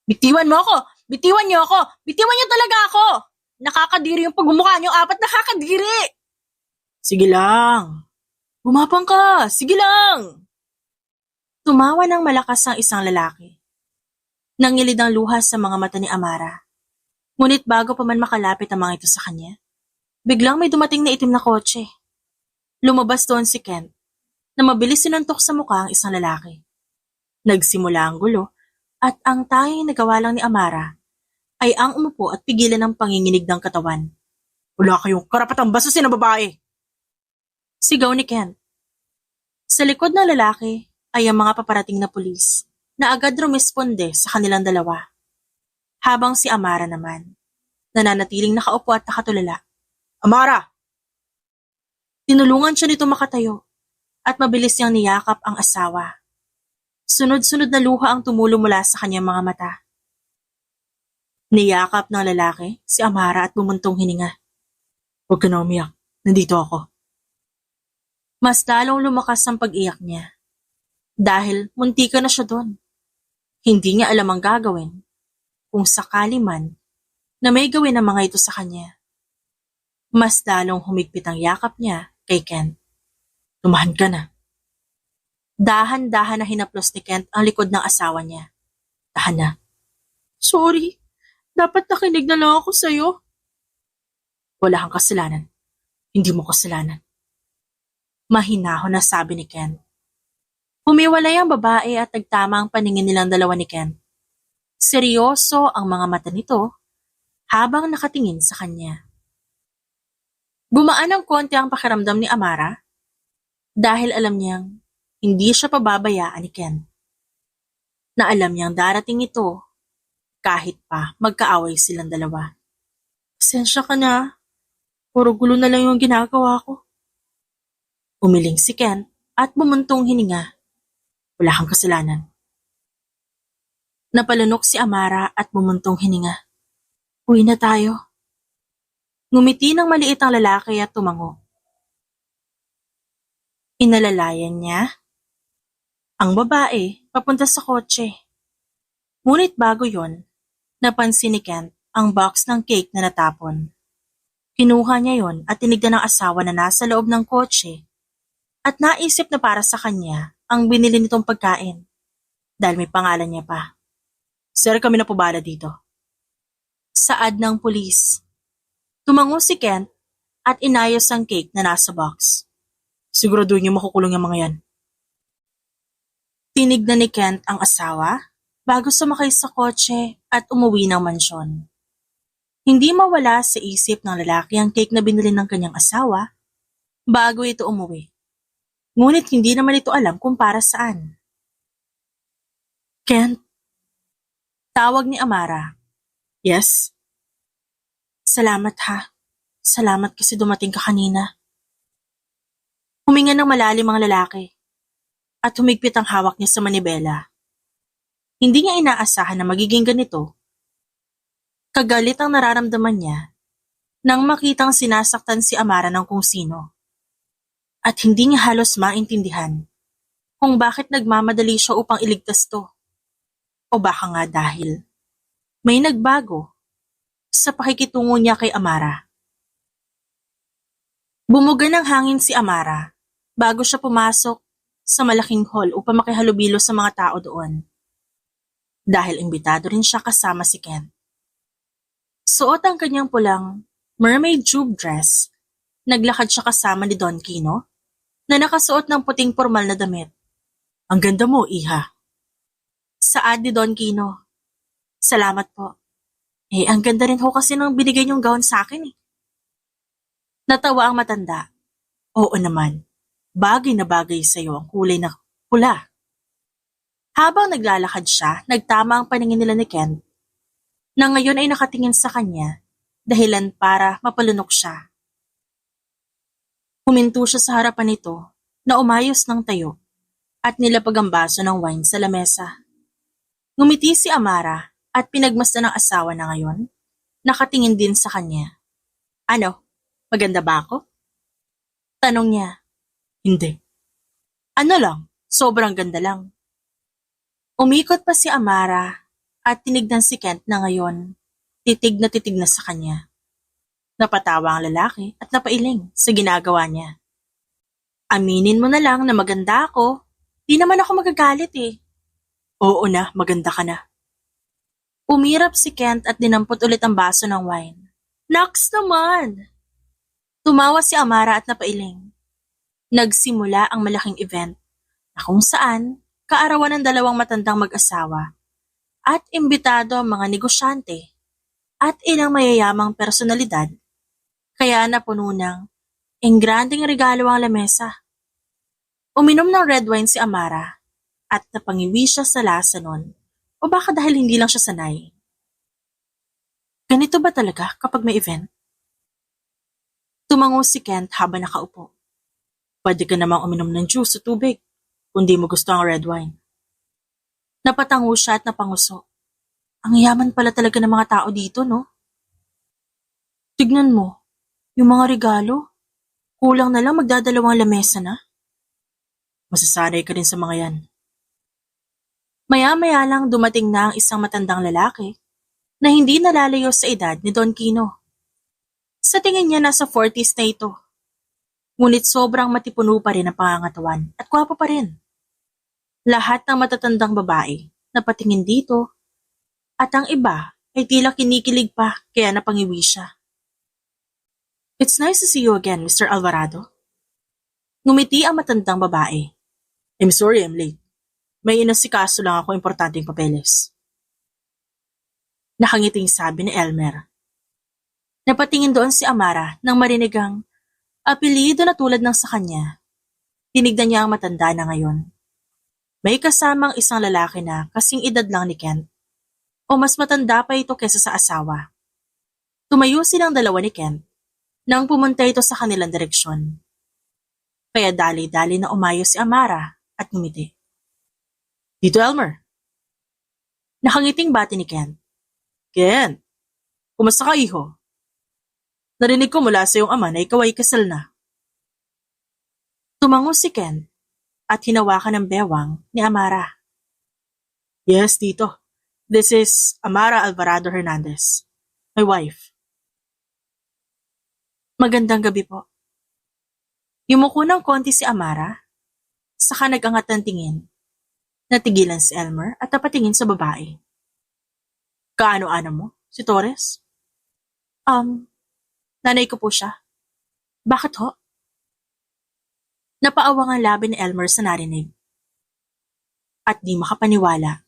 Bitiwan mo ako! Bitiwan niyo ako! Bitiwan niyo talaga ako! Nakakadiri yung pagmumukha niyo, apat nakakadiri! Sige lang. Gumapang ka! Sige lang! Tumawa ng malakas ang isang lalaki. Nangilid ang luha sa mga mata ni Amara. Ngunit bago pa man makalapit ang mga ito sa kanya, biglang may dumating na itim na kotse. Lumabas doon si Kent, na mabilis sinuntok sa mukha ang isang lalaki. Nagsimula ang gulo, at ang tanging nagawa lang ni Amara ay ang umupo at pigilan ng panginginig ng katawan. Wala kayong karapatang basusin ang babae! Sigaw ni Kent. Sa likod ng lalaki ay ang mga paparating na pulis na agad rumisponde sa kanilang dalawa. Habang si Amara naman, nananatiling nakaupo at nakatulala. Amara! Tinulungan siya nito makatayo at mabilis niyang niyakap ang asawa. Sunod-sunod na luha ang tumulo mula sa kanyang mga mata. Niyakap ng lalaki si Amara at bumuntong hininga. Huwag ka na umiyak, nandito ako. Mas lalong lumakas ang pag-iyak niya. Dahil muntika na siya doon. Hindi niya alam ang gagawin kung sakali man na may gawin ang mga ito sa kanya. Mas lalong humigpit ang yakap niya kay Kent. Tumahan ka na. Dahan-dahan na hinaplos ni Kent ang likod ng asawa niya. Tahan na. Sorry, dapat nakinig na lang ako sa'yo. Wala kang kasalanan. Hindi mo kasalanan. Mahinahon na sabi ni Kent. Humiwalay ang babae at nagtama ang paningin nilang dalawa ni Kent. Seryoso ang mga mata nito habang nakatingin sa kanya. Gumaan ng konti ang pakiramdam ni Amara dahil alam niyang hindi siya pababayaan ni Kent. Na alam niyang darating ito kahit pa magkaaway silang dalawa. Pasensya ka na. Puro gulo na lang yung ginagawa ko. Umiling si Kent at bumuntong hininga. Wala kang kasalanan. Napalunok si Amara at bumuntong hininga. Uwi na tayo. Ngumiti ng maliit ang lalaki at tumango. Inalalayan niya ang babae papunta sa kotse. Ngunit bago yon, Napansin ni Kent ang box ng cake na natapon. Kinuha niya yon at tinignan ng asawa na nasa loob ng kotse at naisip na para sa kanya ang binili nitong pagkain dahil may pangalan niya pa. Sir, kami na po bala dito. Saad ng pulis. Tumango si Kent at inayos ang cake na nasa box. Siguraduhin niyo makukulong yung mga yan. Tinignan ni Kent ang asawa bago sumakay sa kotse at umuwi ng mansyon. Hindi mawala sa isip ng lalaki ang cake na binili ng kanyang asawa bago ito umuwi. Ngunit hindi naman ito alam kung para saan. Kent, tawag ni Amara. Yes? Salamat ha. Salamat kasi dumating ka kanina. Huminga ng malalim ang lalaki at humigpit ang hawak niya sa manibela. Hindi niya inaasahan na magiging ganito. Kagalit ang nararamdaman niya nang makitang sinasaktan si Amara ng kung sino. At hindi niya halos maintindihan kung bakit nagmamadali siya upang iligtas to. O baka nga dahil may nagbago sa pakikitungo niya kay Amara. Bumuga ng hangin si Amara bago siya pumasok sa malaking hall upang makihalubilo sa mga tao doon. Dahil imbitado rin siya kasama si Kent. Suot ang kanyang pulang mermaid tube dress. Naglakad siya kasama ni Don Kino na nakasuot ng puting formal na damit. Ang ganda mo, iha. Saad ni Don Kino. Salamat po. Ang ganda rin ho kasi nang binigay niyong gown sa akin eh. Natawa ang matanda. Oo naman. Bagay na bagay sa'yo ang kulay na pula. Habang naglalakad siya, nagtama ang paningin nila ni Kent na ngayon ay nakatingin sa kanya dahilan para mapalunok siya. Huminto siya sa harapan nito na umayos ng tayo at nilapag ang baso ng wine sa lamesa. Ngumiti si Amara at pinagmasdan ng asawa na ngayon, nakatingin din sa kanya. Ano, maganda ba ako? Tanong niya. Hindi. Ano lang, sobrang ganda lang. Umikot pa si Amara at tinignan si Kent na ngayon, titig na sa kanya. Napatawa ang lalaki at napailing sa ginagawa niya. Aminin mo na lang na maganda ako, di naman ako magagalit eh. Oo na, maganda ka na. Umirap si Kent at dinampot ulit ang baso ng wine. Naks naman! Tumawa si Amara at napailing. Nagsimula ang malaking event na kung saan kaarawan ng dalawang matandang mag-asawa at imbitado ang mga negosyante at ilang mayayamang personalidad, kaya napuno ng engranding regalo ang lamesa. Uminom ng red wine si Amara at napangiwi siya sa lasa nun, o baka dahil hindi lang siya sanay. Ganito ba talaga kapag may event? Tumango si Kent habang nakaupo. Pwede ka namang uminom ng juice o tubig kung di mo gusto ang red wine. Napatango siya at napanguso. Ang yaman pala talaga ng mga tao dito, no? Tignan mo, yung mga regalo. Kulang na lang magdadalawang lamesa na. Masasanay ka rin sa mga yan. Maya-maya lang dumating na ang isang matandang lalaki na hindi nalalayo sa edad ni Don Kino. Sa tingin niya nasa 40s na ito. Ngunit sobrang matipuno pa rin ang pangangatawan at gwapo pa rin. Lahat ng matatandang babae na patingin dito at ang iba ay tila kinikilig pa kaya napangiwi siya. It's nice to see you again, Mr. Alvarado. Ngumiti ang matandang babae. I'm sorry I'm late. May inasikaso lang ako importanteng papeles. Nakangiting sabi ni Elmer. Napatingin doon si Amara nang marinig ang apelyido na tulad ng sa kanya. Tinignan niya ang matanda na ngayon. May kasamang isang lalaki na kasing edad lang ni Kent. O mas matanda pa ito kesa sa asawa. Tumayo silang dalawa ni Kent nang pumunta ito sa kanilang direksyon. Kaya dali-dali na umayo si Amara at ngumiti. Dito Elmer. Nakangiting bati ni Kent. Kent, kumusta ka iho? Narinig ko mula sa iyong ama na ikaw ay kasal na. Tumango si Kent at hinawakan ng bewang ni Amara. Yes, tito. This is Amara Alvarado Hernandez, my wife. Magandang gabi po. Yumuko ng konti si Amara, saka nag-angat ng tingin. Natigilan si Elmer at napatingin sa babae. Kaano-ano mo? Si Torres? Nanay ko po siya. Bakit ho? Napaawang ang labi ni Elmer sa narinig. At di makapaniwala.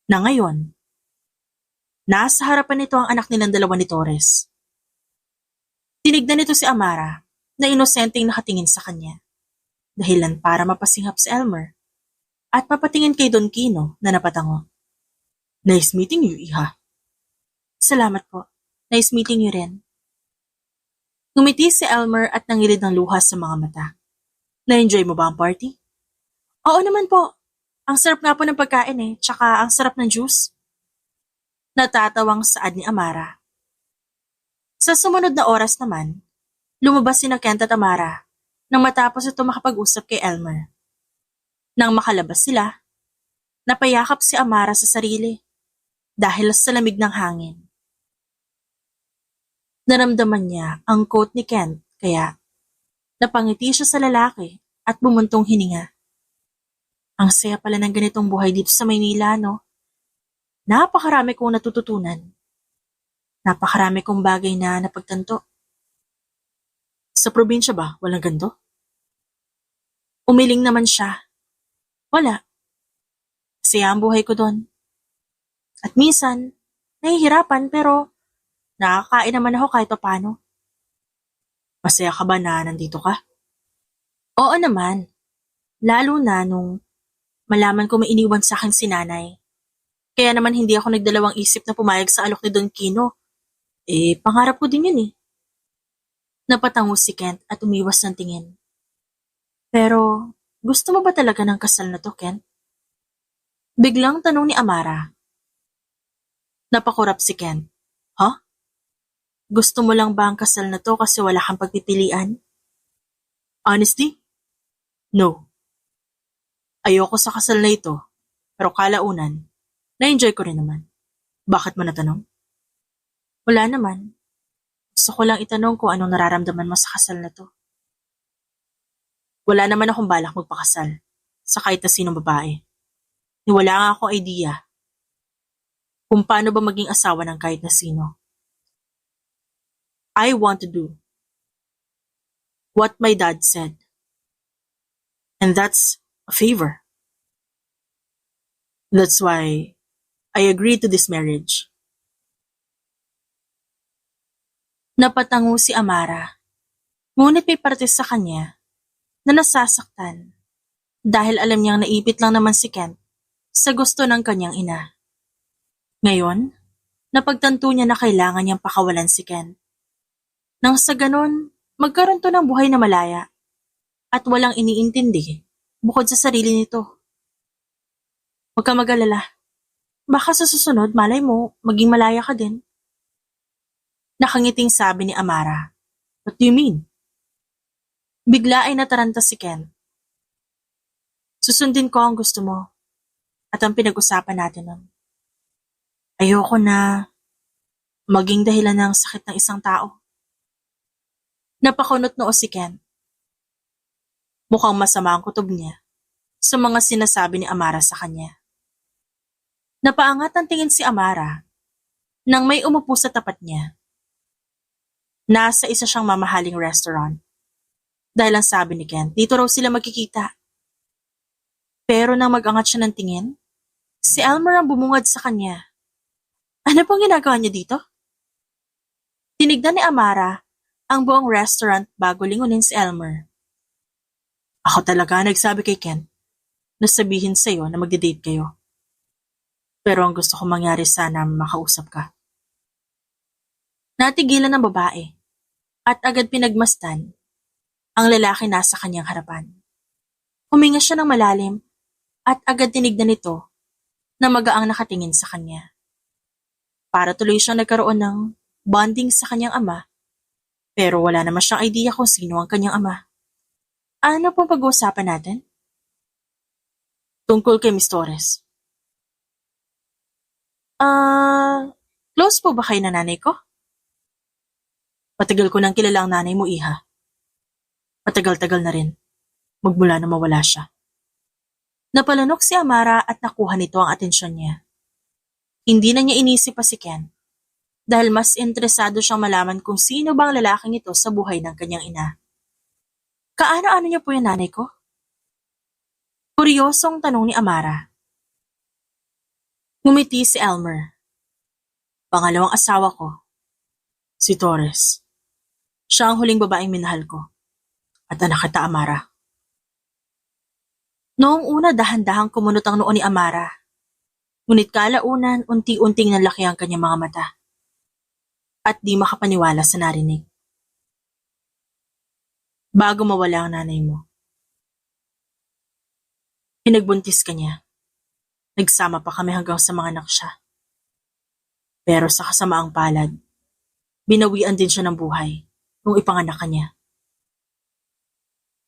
Na ngayon, nasa harapan nito ang anak nilang dalawa ni Torres. Tinignan nito si Amara na inosenteng nakatingin sa kanya. Dahilan para mapasinghap si Elmer at mapatingin kay Don Kino na napatango. Nice meeting you, Iha. Salamat po. Nice meeting you rin. Ngumiti si Elmer at nangilid ng luha sa mga mata. Na-enjoy mo ba ang party? Oo naman po. Ang sarap nga po ng pagkain tsaka ang sarap ng juice. Natatawang saad ni Amara. Sa sumunod na oras naman, lumabas sina Kent at Amara nang matapos ito makapag-usap kay Elmer. Nang makalabas sila, napayakap si Amara sa sarili dahil sa lamig ng hangin. Naramdaman niya ang coat ni Kent kaya napangiti siya sa lalaki at bumuntong hininga. Ang saya pala ng ganitong buhay dito sa Maynila, no? Napakarami kong natututunan. Napakarami kong bagay na napagtanto. Sa probinsya ba, walang ganito? Umiling naman siya. Wala. Saya ang buhay ko doon. At minsan, nahihirapan pero nakakain naman ako kahit paano. Masaya ka ba na nandito ka? Oo naman. Lalo na nung malaman ko may iniwan sa akin si nanay. Kaya naman hindi ako nagdalawang isip na pumayag sa alok ni Don Kino. Pangarap ko din yun . Napatango si Kent at umiwas ng tingin. Pero, gusto mo ba talaga ng kasal na to, Kent? Biglang tanong ni Amara. Napakurap si Kent. Huh? Gusto mo lang ba ang kasal na to kasi wala kang pagpipilian? Honestly? No. Ayoko sa kasal na ito, pero kalaunan, na-enjoy ko rin naman. Bakit mo natanong? Wala naman. Gusto ko lang itanong kung anong nararamdaman mo sa kasal na to. Wala naman akong balak magpakasal sa kahit na sinong babae. Wala nga akong idea kung paano ba maging asawa ng kahit na sino. I want to do what my dad said. And that's a favor. That's why I agreed to this marriage. Napatango si Amara, ngunit may parte sa kanya na nasasaktan dahil alam niyang naipit lang naman si Kent sa gusto ng kanyang ina. Ngayon, napagtanto niya na kailangan niyang pakawalan si Kent. Nang sa ganon, magkaroon to ng buhay na malaya at walang iniintindi bukod sa sarili nito. Huwag ka mag-alala. Baka sa susunod, malay mo, maging malaya ka din. Nakangiting sabi ni Amara. What do you mean? Bigla ay nataranta si Ken. Susundin ko ang gusto mo at ang pinag-usapan natin nun. Ayoko na maging dahilan ng sakit ng isang tao. Napakunot noo si Ken. Mukhang masama ang kutob niya sa mga sinasabi ni Amara sa kanya. Napaangat ang tingin si Amara nang may umupo sa tapat niya. Nasa isa siyang mamahaling restaurant. Dahil ang sabi ni Ken, dito raw sila magkikita. Pero nang mag-angat siya ng tingin, si Elmer ang bumungad sa kanya. Ano pong ginagawa niya dito? Tinignan ni Amara ang buong restaurant bago lingunin si Elmer. Ako talaga nagsabi kay Ken na sabihin sa'yo na magde-date kayo. Pero ang gusto kong mangyari sana makausap ka. Natigilan ng babae at agad pinagmasdan ang lalaki nasa kanyang harapan. Huminga siya ng malalim at agad tinignan nito na magaang nakatingin sa kanya. Para tuloy siyang nagkaroon ng bonding sa kanyang ama, pero wala naman siyang idea kung sino ang kanyang ama. Ano pong pag-uusapan natin? Tungkol kay Miss Torres. Ah, close po ba kayo na nanay ko? Matagal ko nang kilala ang nanay mo, iha. Matagal-tagal na rin, magmula na mawala siya. Napalanok si Amara at nakuha nito ang atensyon niya. Hindi na niya inisip pa si Ken, dahil mas interesado siyang malaman kung sino bang lalaking ito sa buhay ng kanyang ina. Kaano-ano niya po yung nanay ko? Kuryosong tanong ni Amara. Ngumiti si Elmer. Pangalawang asawa ko, si Torres. Siya ang huling babaeng minahal ko. At anak kita, Amara. Noong una dahan-dahang kumunot ang noo ni Amara. Ngunit kalaunan unti-unting nalaki ang kanyang mga mata. At di makapaniwala sa narinig. Bago mawala ang nanay mo, pinagbuntis ka niya. Nagsama pa kami hanggang sa mga anak siya. Pero sa kasamaang palad, binawian din siya ng buhay nung ipanganak ka niya.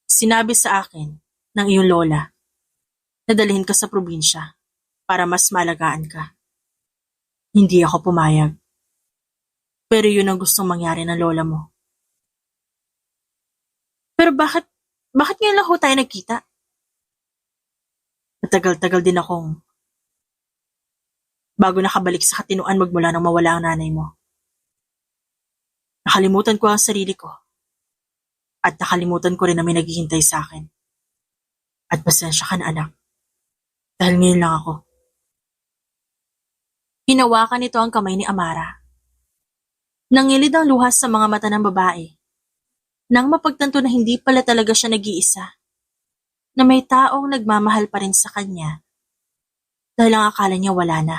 Sinabi sa akin ng iyong lola na dalhin ka sa probinsya para mas maalagaan ka. Hindi ako pumayag. Pero yun ang gustong mangyari ng lola mo. Pero bakit ngayon lang ho tayo nagkita? Matagal-tagal din akong bago nakabalik sa katinoan magmula nang mawala ang nanay mo. Nakalimutan ko ang sarili ko. At nakalimutan ko rin na may naghihintay sa akin. At pasensya ka na, anak. Dahil ngayon lang ako. Hinawakan nito ang kamay ni Amara. Nangilid ang luha sa mga mata ng babae. Nang mapagtanto na hindi pala talaga siya nag-iisa. Na may taong nagmamahal pa rin sa kanya. Dahil ang akala niya wala na.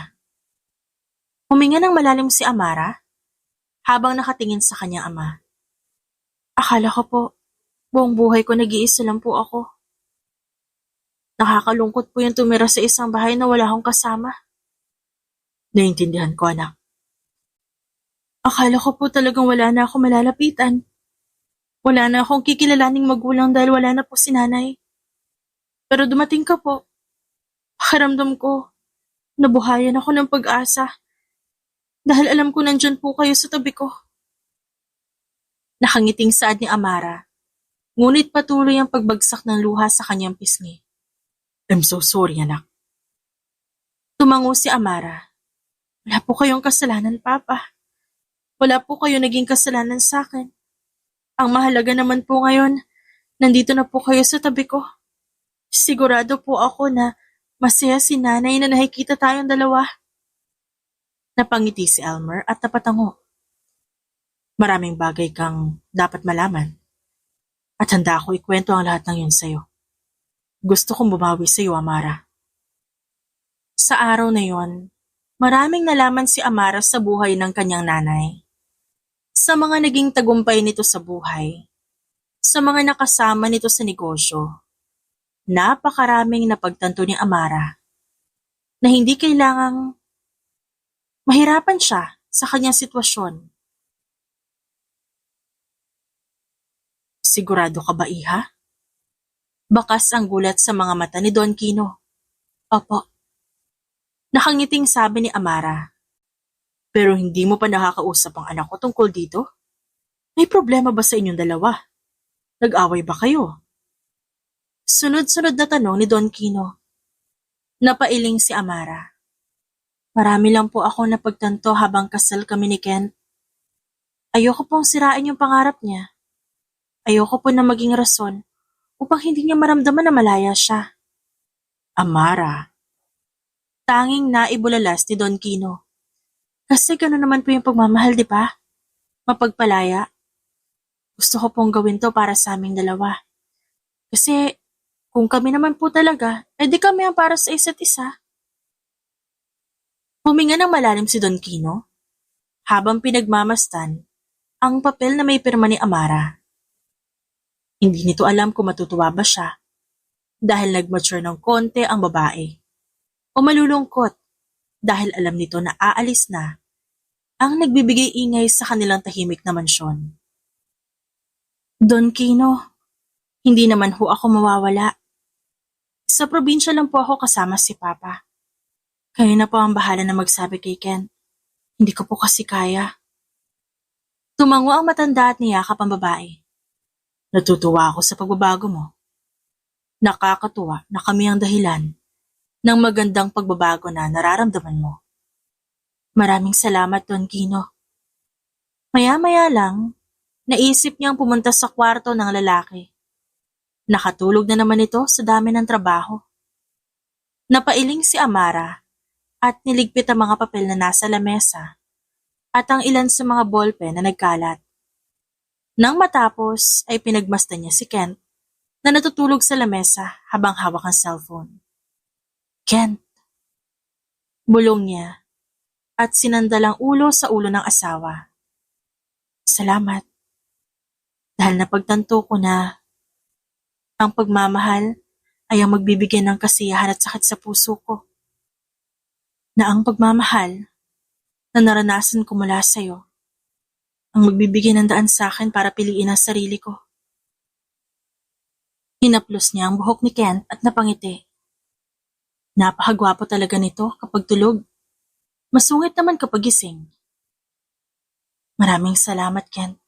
Huminga ng malalim si Amara habang nakatingin sa kanyang ama. Akala ko po, buong buhay ko nag-iisa lang po ako. Nakakalungkot po yung tumira sa isang bahay na wala akong kasama. Naiintindihan ko, anak. Akala ko po talagang wala na ako malalapitan. Wala na akong kikilalaning magulang dahil wala na po si nanay. Pero dumating ka po. Pakiramdam ko, nabuhayan ako ng pag-asa. Dahil alam ko nandyan po kayo sa tabi ko. Nakangiting saad ni Amara. Ngunit patuloy ang pagbagsak ng luha sa kanyang pisngi. I'm so sorry, anak. Tumango si Amara. Wala po kayong kasalanan, Papa. Wala po kayo naging kasalanan sa akin. Ang mahalaga naman po ngayon, nandito na po kayo sa tabi ko. Sigurado po ako na masaya si nanay na nakikita tayong dalawa. Napangiti si Elmer at napatango. Maraming bagay kang dapat malaman. At handa ako ikwento ang lahat ng yun sa'yo. Gusto kong bumawi sa'yo, Amara. Sa araw na yon, maraming nalaman si Amara sa buhay ng kanyang nanay. Sa mga naging tagumpay nito sa buhay, sa mga nakasama nito sa negosyo, napakaraming napagtanto ni Amara na hindi kailangang mahirapan siya sa kanyang sitwasyon. Sigurado ka ba, iha? Bakas ang gulat sa mga mata ni Don Kino. Opo. Nakangiting sabi ni Amara. Pero hindi mo pa nakakausap ang anak ko tungkol dito? May problema ba sa inyong dalawa? Nag-away ba kayo? Sunod-sunod na tanong ni Don Kino. Napailing si Amara. Marami lang po ako napagtanto habang kasal kami ni Ken. Ayoko pong sirain yung pangarap niya. Ayoko po na maging rason upang hindi niya maramdaman na malaya siya. Amara. Tanging naibulalas ni Don Kino. Kasi gano'n naman po yung pagmamahal, di ba? Mapagpalaya. Gusto ko pong gawin to para sa aming dalawa. Kasi kung kami naman po talaga, edi kami ang para sa isa't isa. Huminga ng malalim si Don Kino habang pinagmamastan ang papel na may pirma ni Amara. Hindi nito alam kung matutuwa ba siya dahil nag-mature ng konti ang babae o malulungkot dahil alam nito na aalis na ang nagbibigay ingay sa kanilang tahimik na mansyon. Don Kino, hindi naman ho ako mawawala. Sa probinsya lang po ako kasama si Papa. Kayo na po ang bahala na magsabi kay Ken. Hindi ko po kasi kaya. Tumango ang matanda at niyakap ang babae. Natutuwa ako sa pagbabago mo. Nakakatuwa na kami ang dahilan ng magandang pagbabago na nararamdaman mo. Maraming salamat, Don Gino. Maya-maya lang, naisip niyang pumunta sa kwarto ng lalaki. Nakatulog na naman ito sa dami ng trabaho. Napailing si Amara at niligpit ang mga papel na nasa lamesa at ang ilan sa mga ballpen na nagkalat. Nang matapos ay pinagmasdan niya si Kent na natutulog sa lamesa habang hawak ang cellphone. Kent! Bulong niya at sinandal ang ulo sa ulo ng asawa. Salamat. Dahil napagtanto ko na ang pagmamahal ay ang magbibigay ng kasiyahan at sakit sa puso ko. Na ang pagmamahal na naranasan ko mula sa'yo ang magbibigay ng daan sa akin para piliin ang sarili ko. Hinaplos niya ang buhok ni Kent at napangiti. Napakagwapo talaga nito kapag tulog. Masungit naman kapag gising. Maraming salamat, Kent.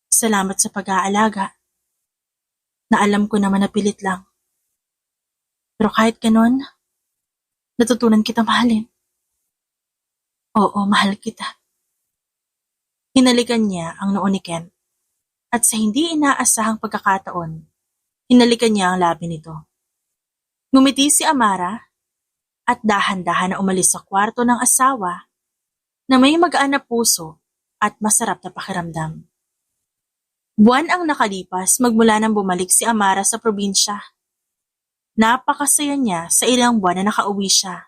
Salamat sa pag-aalaga. Na alam ko naman na pilit lang. Pero kahit ganon, natutunan kita mahalin. Oo, mahal kita. Hinalikan niya ang noo ni Kent at sa hindi inaasahang pagkakataon, hinalikan niya ang labi nito. Ngumiti si Amara at dahan-dahan na umalis sa kwarto ng asawa na may magaan na puso at masarap na pakiramdam. Buwan ang nakalipas magmula nang bumalik si Amara sa probinsya. Napakasaya niya sa ilang buwan na nakauwi siya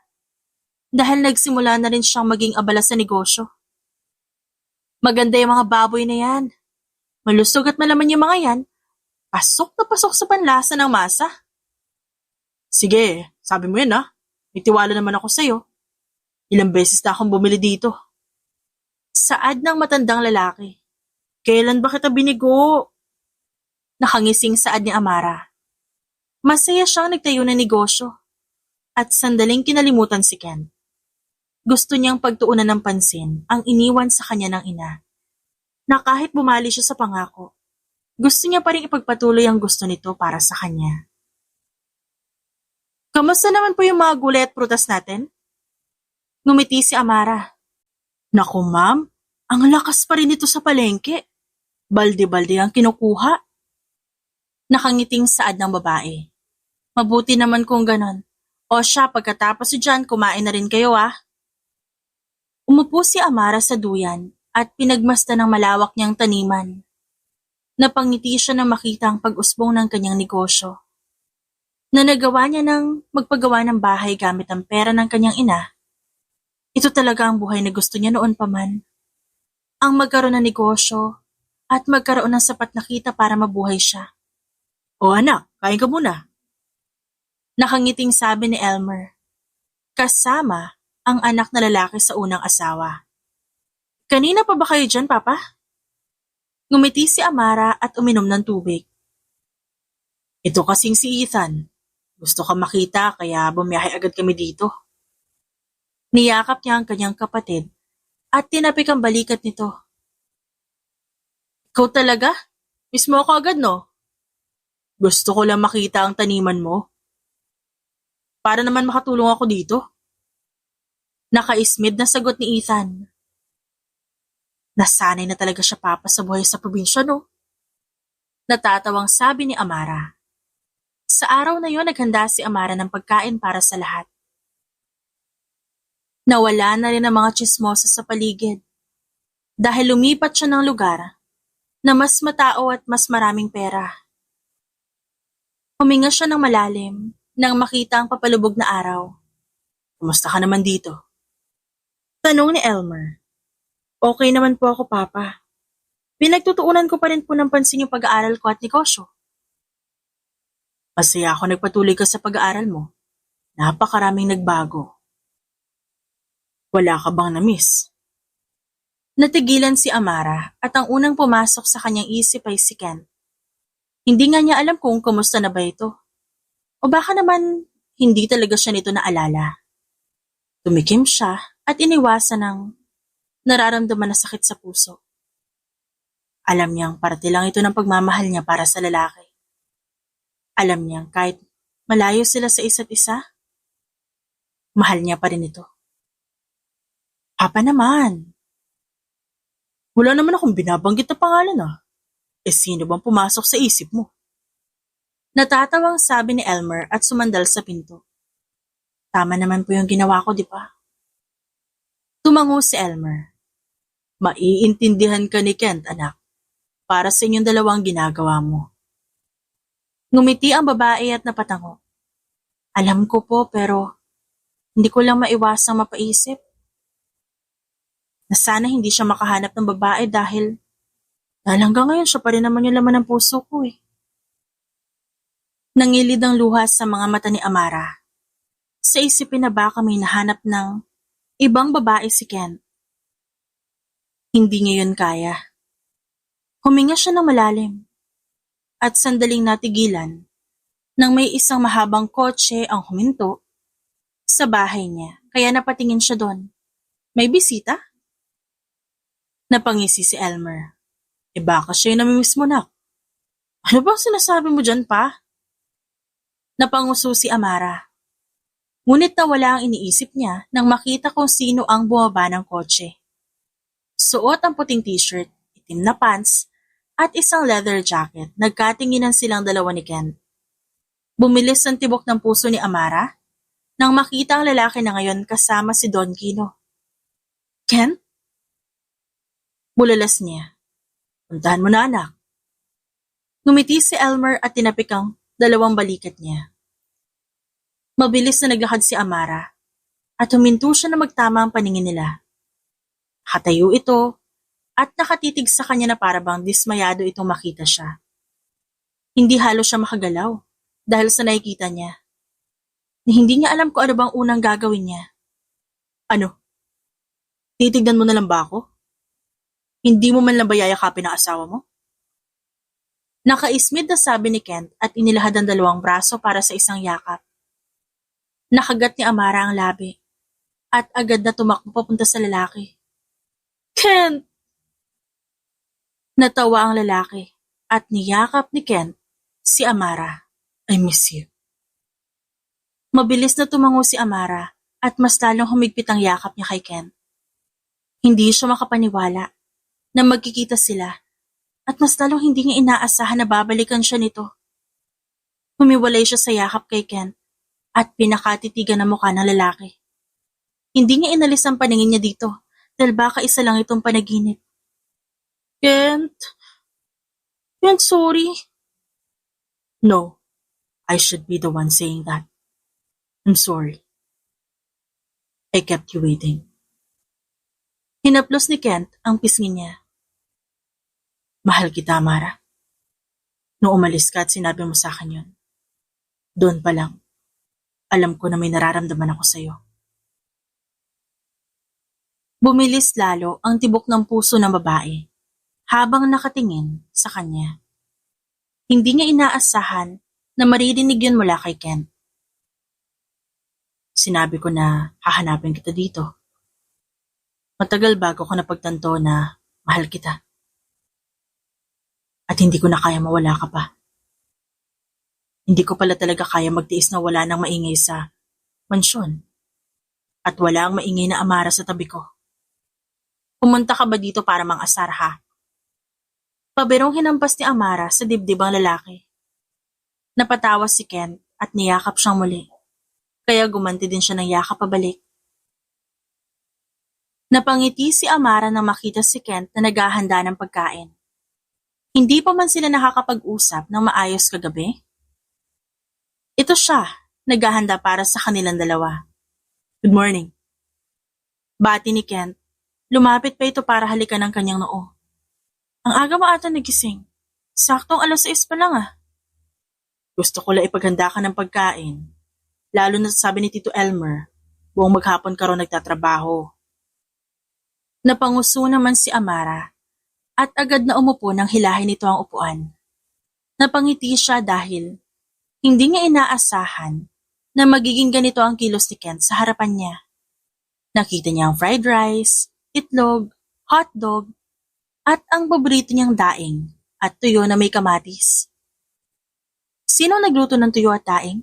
dahil nagsimula na rin siyang maging abala sa negosyo. Maganda yung mga baboy na yan. Malusog at malaman yung mga yan. Pasok na pasok sa panlasa ng masa. Sige, sabi mo yan ha. May tiwala naman ako sa'yo. Ilang beses na akong bumili dito. Saad ng matandang lalaki. Kailan ba kita binigo? Nakangising saad ni Amara. Masaya siyang nagtayo ng negosyo. At sandaling kinalimutan si Ken. Gusto niyang pagtuunan ng pansin ang iniwan sa kanya ng ina. Na kahit bumali siya sa pangako, gusto niya pa rin ipagpatuloy ang gusto nito para sa kanya. Kamusta naman po yung mga gulay at prutas natin? Ngumiti si Amara. Naku ma'am, ang lakas pa rin ito sa palengke. Balde-balde ang kinukuha. Nakangiting saad ng babae. Mabuti naman kung ganon. O siya, pagkatapos dyan, kumain na rin kayo ah. Umupo si Amara sa duyan at pinagmasdan ng malawak niyang taniman. Napangiti siya na makita ang pag-usbong ng kanyang negosyo. Na nagawa niya ng magpagawa ng bahay gamit ang pera ng kanyang ina. Ito talaga ang buhay na gusto niya noon pa man. Ang magkaroon ng negosyo at magkaroon ng sapat na kita para mabuhay siya. O anak, kain ka muna. Nakangiting sabi ni Elmer. Kasama ang anak na lalaki sa unang asawa. Kanina pa ba kayo dyan, Papa? Ngumiti si Amara at uminom ng tubig. Ito kasing si Ethan. Gusto ka makita kaya bumiyahe agad kami dito. Niyakap niya ang kanyang kapatid at tinapik ang balikat nito. Ikaw talaga? Miss mo ako agad, no? Gusto ko lang makita ang taniman mo. Para naman makatulong ako dito. Nakaismid na sagot ni Ethan. Nasanay na talaga siya papa sa buhay sa probinsya, no? Natatawang sabi ni Amara. Sa araw na yon naghanda si Amara ng pagkain para sa lahat. Nawala na rin ang mga tsismosa sa paligid dahil lumipat siya ng lugar na mas matao at mas maraming pera. Huminga siya ng malalim nang makita ang papalubog na araw. Kumusta ka naman dito? Tanong ni Elmer. Okay naman po ako, Papa. Pinagtutuunan ko pa rin po ng pansin yung pag-aaral ko at negosyo. Masaya ako nagpatuloy ka sa pag-aaral mo. Napakaraming nagbago. Wala ka bang na-miss? Natigilan si Amara at ang unang pumasok sa kanyang isip ay si Ken. Hindi nga niya alam kung kumusta na ba ito. O baka naman hindi talaga siya nito naalala. Tumikim siya at iniwasan ng nararamdaman na sakit sa puso. Alam niyang parte lang ito ng pagmamahal niya para sa lalaki. Alam niyang kahit malayo sila sa isa't isa, mahal niya pa rin ito. Papa naman. Wala naman akong binabanggit na pangalan ah. Sino bang pumasok sa isip mo? Natatawang sabi ni Elmer at sumandal sa pinto. Tama naman po yung ginawa ko, di ba? Tumango si Elmer. Maiintindihan ka ni Kent, anak. Para sa inyong dalawang ginagawa mo. Ngumiti ang babae at napatango. Alam ko po pero hindi ko lang maiwasang mapaisip na sana hindi siya makahanap ng babae dahil hanggang ngayon siya pa rin naman yung laman ng puso ko eh. Nangilid ang luha sa mga mata ni Amara. Sa isipin na baka may nahanap ng ibang babae si Kent. Hindi niya yun kaya. Huminga siya ng malalim at sandaling natigilan nang may isang mahabang kotse ang huminto sa bahay niya kaya napatingin siya doon. May bisita? Napangisi si Elmer. Baka siya yung namimiss mo nak. Ano bang sinasabi mo dyan pa? Napanguso si Amara. Ngunit nawala ang iniisip niya nang makita kung sino ang bumaba ng kotse. Suot ang puting t-shirt, itim na pants, at isang leather jacket. Nagkatinginan silang dalawa ni Ken. Bumilis ang tibok ng puso ni Amara nang makita ang lalaki na ngayon kasama si Don Gino. Ken? Bulalas niya. Puntahan mo na anak. Ngumiti si Elmer at tinapik ang dalawang balikat niya. Mabilis na naglakad si Amara at huminto siya na magtama ang paningin nila. Nakatayo ito at nakatitig sa kanya na parabang dismayado itong makita siya. Hindi halos siya makagalaw dahil sa nakikita niya. Hindi niya alam kung ano bang unang gagawin niya. Ano? Titignan mo na lang ba ako? Hindi mo man lang ba yayakapin ang asawa mo? Nakaismid na sabi ni Kent at inilahad ang dalawang braso para sa isang yakap. Nakagat ni Amara ang labi at agad na tumakbo papunta sa lalaki. Kent! Natawa ang lalaki at niyakap ni Kent si Amara. I miss you. Mabilis na tumango si Amara at mas lalong humigpit ang yakap niya kay Kent. Hindi siya makapaniwala na magkikita sila at mas lalong hindi niya inaasahan na babalikan siya nito. Humiwalay siya sa yakap kay Kent at pinakatitigan ang mukha ng lalaki. Hindi niya inalis ang paningin niya dito dahil baka isa lang itong panaginip. Kent? Kent, sorry. No, I should be the one saying that. I'm sorry. I kept you waiting. Hinaplos ni Kent ang pisngi niya. Mahal kita, Amara. Noong umalis ka at sinabi mo sa akin yun, doon pa lang, alam ko na may nararamdaman ako sa'yo. Bumilis lalo ang tibok ng puso ng babae habang nakatingin sa kanya. Hindi niya inaasahan na maririnig yun mula kay Kent. Sinabi ko na hahanapin kita dito. Matagal bago ko napagtanto na mahal kita. At hindi ko na kaya mawala ka pa. Hindi ko pala talaga kaya magtiis na wala nang maingay sa mansyon. At wala ang maingay na Amara sa tabi ko. Pumunta ka ba dito para mang-asar ha? Pabirong hinampas ni Amara sa dibdib ang lalaki. Napatawa si Ken at niyakap siyang muli. Kaya gumanti din siya ng yakap pabalik. Napangiti si Amara nang makita si Kent na naghahanda ng pagkain. Hindi pa man sila nakakapag-usap ng maayos kagabi. Ito siya, naghahanda para sa kanilang dalawa. Good morning. Bati ni Kent. Lumapit pa ito para halikan ang kanyang noo. Ang aga mo ata nagising. Saktong 6:00 pa lang ah. Gusto ko lang ipaghanda ka ng pagkain. Lalo na sabi ni Tito Elmer, buong maghapon ka raw nagtatrabaho. Napanguso naman si Amara at agad na umupo nang hilahin nito ang upuan. Napangiti siya dahil hindi niya inaasahan na magiging ganito ang kilos ni Kent sa harapan niya. Nakita niya ang fried rice, itlog, hotdog, at ang paborito niyang daing at tuyo na may kamatis. Sino nagluto ng tuyo at daing?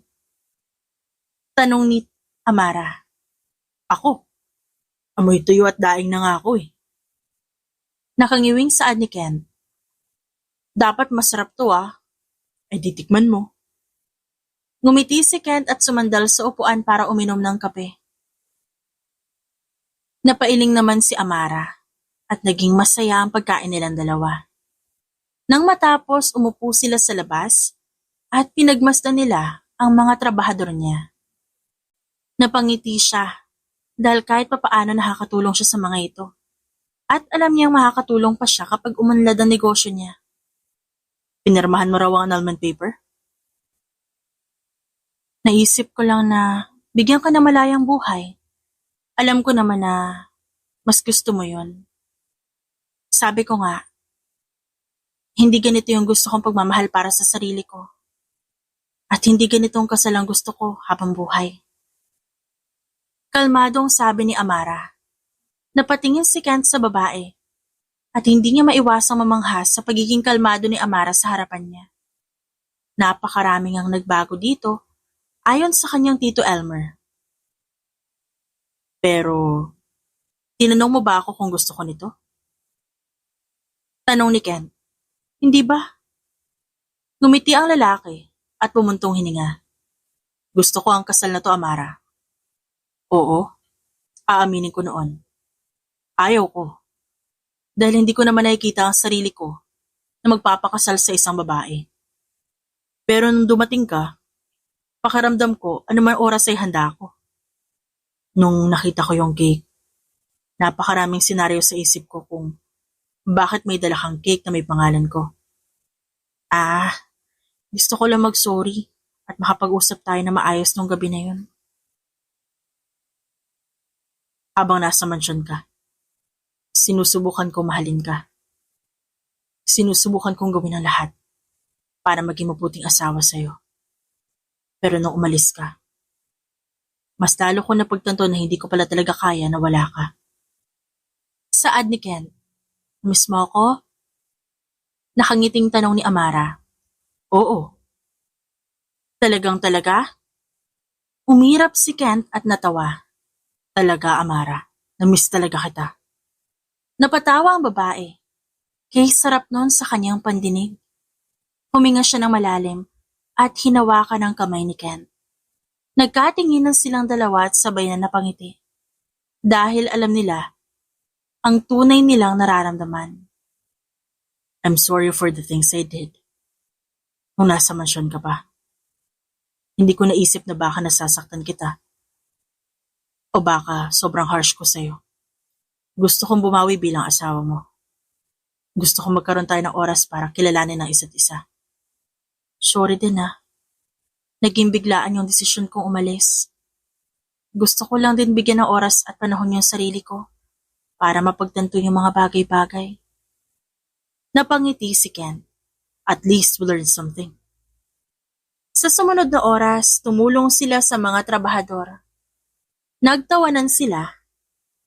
Tanong ni Amara. Ako. Amoy tuyo at daing na nga ako eh. Nakangiwing saad ni Kent. Dapat masarap to ah. Ay titikman mo. Ngumiti si Kent at sumandal sa upuan para uminom ng kape. Napailing naman si Amara at naging masaya ang pagkain nilang dalawa. Nang matapos, umupo sila sa labas at pinagmasdan nila ang mga trabahador niya. Napangiti siya dahil kahit papaano nakakatulong siya sa mga ito. At alam niyang makakatulong pa siya kapag umunlad ang negosyo niya. Pinirmahan mo raw ang annulment paper? Naisip ko lang na bigyan ka na malayang buhay. Alam ko naman na mas gusto mo yon. Sabi ko nga, hindi ganito yung gusto kong pagmamahal para sa sarili ko. At hindi ganitong kasal ang gusto ko habang buhay. Kalmadong sabi ni Amara. Napatingin si Kent sa babae at hindi niya maiwasang mamanghas sa pagiging kalmado ni Amara sa harapan niya. Napakaraming ang nagbago dito ayon sa kanyang Tito Elmer. Pero, tinanong mo ba ako kung gusto ko nito? Tanong ni Kent. Hindi ba? Ngumiti ang lalaki at pumuntong hininga. Gusto ko ang kasal na to, Amara. Oo, aaminin ko noon. Ayaw ko. Dahil hindi ko naman nakikita ang sarili ko na magpapakasal sa isang babae. Pero nung dumating ka, pakiramdam ko anuman oras ay handa ako. Nung nakita ko yung cake, napakaraming senaryo sa isip ko kung bakit may dala kang cake na may pangalan ko. Gusto ko lang mag-sorry at makapag-usap tayo na maayos nung gabi na yun. Habang nasa mansyon ka, sinusubukan kong mahalin ka. Sinusubukan kong gawin ang lahat para maging mabuting asawa sa'yo. Pero nung umalis ka, mas lalo ko napagtanto na hindi ko pala talaga kaya na wala ka. Saad ni Ken, miss mo ako? Nakangiting tanong ni Amara. Oo. Talagang talaga? Umirap si Kent at natawa. Talaga, Amara. Na-miss talaga kita. Napatawa ang babae. Kay sarap nun sa kanyang pandinig. Huminga siya ng malalim at hinawakan ang kamay ni Kent. Nagkatinginan silang dalawa at sabay na napangiti. Dahil alam nila ang tunay nilang nararamdaman. I'm sorry for the things I did. Nung nasa mansyon ka pa. Hindi ko naisip na baka nasasaktan kita. O baka sobrang harsh ko sa'yo. Gusto kong bumawi bilang asawa mo. Gusto kong magkaroon tayo ng oras para kilalanin ang isa't isa. Sorry din ah. Naging biglaan yung desisyon kong umalis. Gusto ko lang din bigyan ng oras at panahon yung sarili ko para mapagtanto yung mga bagay-bagay. Napangiti si Ken. At least we learned something. Sa sumunod na oras, tumulong sila sa mga trabahador. Nagtawanan sila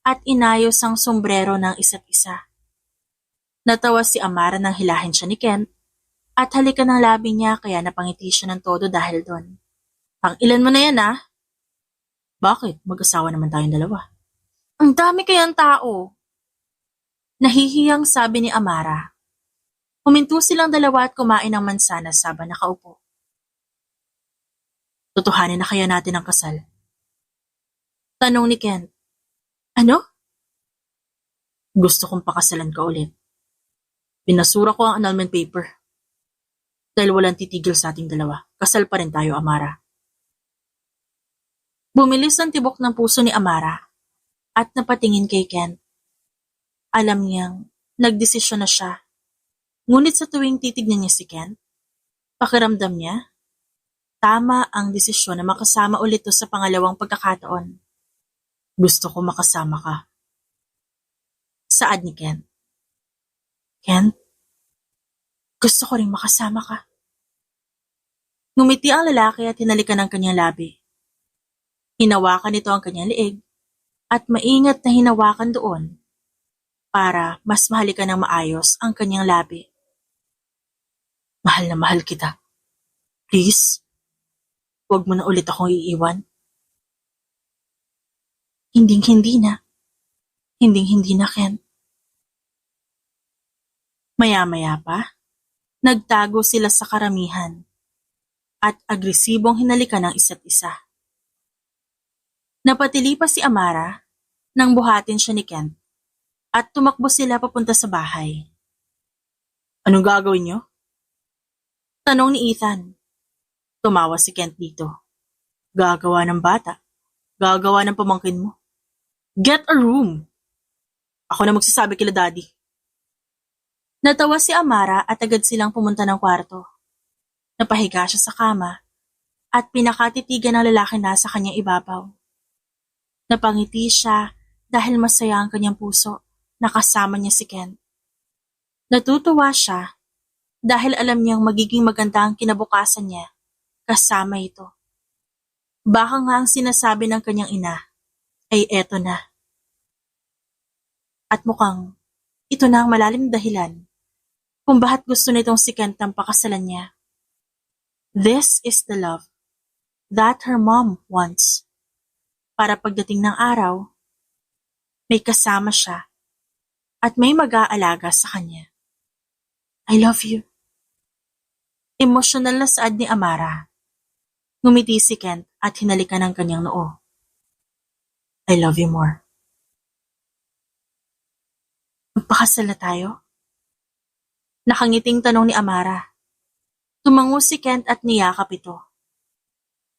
at inayos ang sombrero ng isa't isa. Natawa si Amara nang hilahin siya ni Kent at halikan ng labi niya kaya napangiti siya ng todo dahil doon. Pang ilan mo na yan ah? Bakit? Mag-asawa naman tayong dalawa. Ang dami kayang tao. Nahihiyang sabi ni Amara. Huminto silang dalawa at kumain ng mansanas habang nakaupo. Tutuhanin na kaya natin ang kasal? Tanong ni Kent. Ano? Gusto kong pakasalan ka ulit. Pinasura ko ang annulment paper. Dahil walang titigil sa ating dalawa, kasal pa rin tayo, Amara. Bumilis ang tibok ng puso ni Amara at napatingin kay Kent. Alam niyang nagdesisyon na siya. Ngunit sa tuwing titignan niya si Kent, pakiramdam niya, tama ang desisyon na makasama ulit to sa pangalawang pagkakataon. Gusto ko makasama ka. Saad ni Kent. Kent, gusto ko rin makasama ka. Ngumiti ang lalaki at hinalikan ng kanyang labi. Hinawakan nito ang kanyang leeg at maingat na hinawakan doon para mas mahalikan ng maayos ang kanyang labi. Mahal na mahal kita. Please, huwag mo na ulit akong iiwan. Hinding-hindi na. Hinding-hindi na, Ken. Maya-maya pa, nagtago sila sa karamihan at agresibong hinalikan ng isa't isa. Napatili pa si Amara nang buhatin siya ni Kent at tumakbo sila papunta sa bahay. Anong gagawin niyo? Tanong ni Ethan. Tumawa si Kent dito. Gagawa ng bata. Gagawa ng pamangkin mo. Get a room! Ako na magsasabi kila daddy. Natawa si Amara at agad silang pumunta ng kwarto. Napahiga siya sa kama at pinakatitigan ng lalaki na sa kanyang ibabaw. Napangiti siya dahil masaya ang kanyang puso na kasama niya si Ken. Natutuwa siya dahil alam niyang magiging maganda ang kinabukasan niya kasama ito. Baka nga ang sinasabi ng kanyang ina ay eto na. At mukhang ito na ang malalim dahilan kung bakit gusto nitong si Kent ang pakasalan niya. This is the love that her mom wants. Para pagdating ng araw, may kasama siya at may mag-aalaga sa kanya. I love you. Emosyonal na saad ni Amara. Ngumiti si Kent at hinalikan ang kanyang noo. I love you more. Magpakasal na tayo? Nakangiting tanong ni Amara. Tumango si Kent at niyakap ito.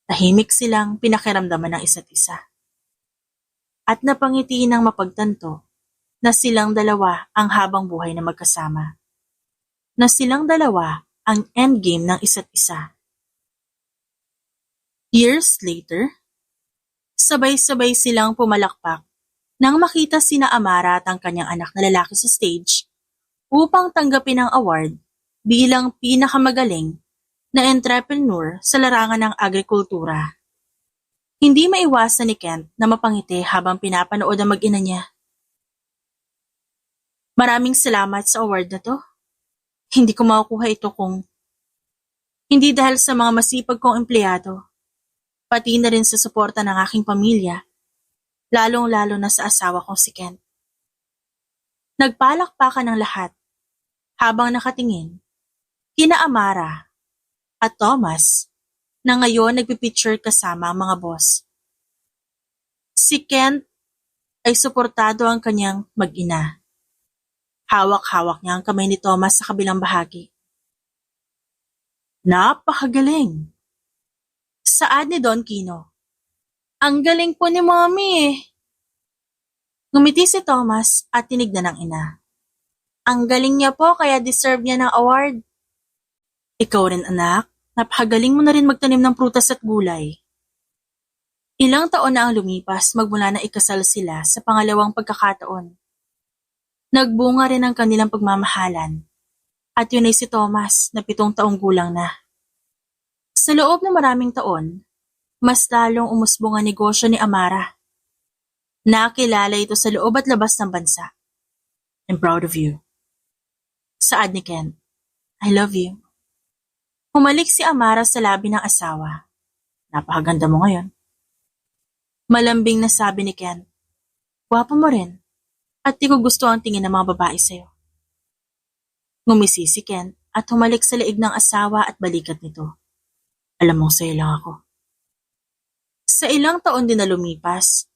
Tahimik silang pinakiramdaman ng isa't isa. At napangiti ng mapagtanto na silang dalawa ang habang buhay na magkasama. Na silang dalawa ang endgame ng isa't isa. Years later, sabay-sabay silang pumalakpak nang makita sina Amara at ang kanyang anak na lalaki sa stage upang tanggapin ang award bilang pinakamagaling na entrepreneur sa larangan ng agrikultura. Hindi maiwasan ni Kent na mapangiti habang pinapanood ang mag-ina niya. Maraming salamat sa award na to. Hindi ko makukuha ito kung hindi dahil sa mga masipag kong empleyado, pati na rin sa suporta ng aking pamilya, lalong-lalo na sa asawa kong si Kent. Nagpalakpakan ng lahat habang nakatingin kina Amara at Thomas na ngayon nagpipicture kasama ang mga boss. Si Kent ay suportado ang kanyang mag-ina. Hawak-hawak niya ang kamay ni Thomas sa kabilang bahagi. Napakagaling! Saad ni Don Kino. Ang galing po ni Mommy eh. Ngumiti si Thomas at tinignan ng ina. Ang galing niya po kaya deserve niya ng award. Ikaw rin anak, napakagaling mo na rin magtanim ng prutas at gulay. Ilang taon na ang lumipas magmula na ikasal sila sa pangalawang pagkakataon. Nagbunga rin ang kanilang pagmamahalan at yun ay si Thomas na 7 taong gulang na. Sa loob ng maraming taon, mas lalong umusbong ang negosyo ni Amara. Nakilala ito sa loob at labas ng bansa. I'm proud of you. Saad ni Ken, I love you. Humalik si Amara sa labi ng asawa. Napakaganda mo ngayon. Malambing na sabi ni Ken, gwapo mo rin at di ko gusto ang tingin ng mga babae sa'yo. Ngumisi si Ken at humalik sa leeg ng asawa at balikat nito. Alam mo sa'yo lang ako. Sa ilang taon din na lumipas,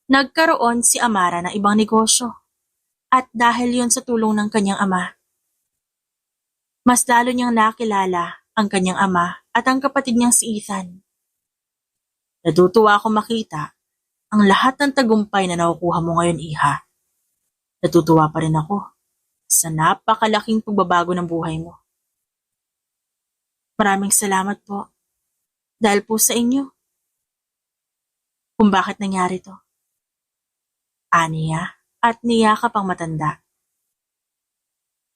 nagkaroon si Amara ng ibang negosyo at dahil yon sa tulong ng kanyang ama. Mas lalo niyang nakilala ang kanyang ama at ang kapatid niyang si Ethan. Natutuwa akong makita ang lahat ng tagumpay na nakukuha mo ngayon, Iha. Natutuwa pa rin ako sa napakalaking pagbabago ng buhay mo. Maraming salamat po dahil po sa inyo kung bakit nangyari to. Aniya at niyakap ang matanda.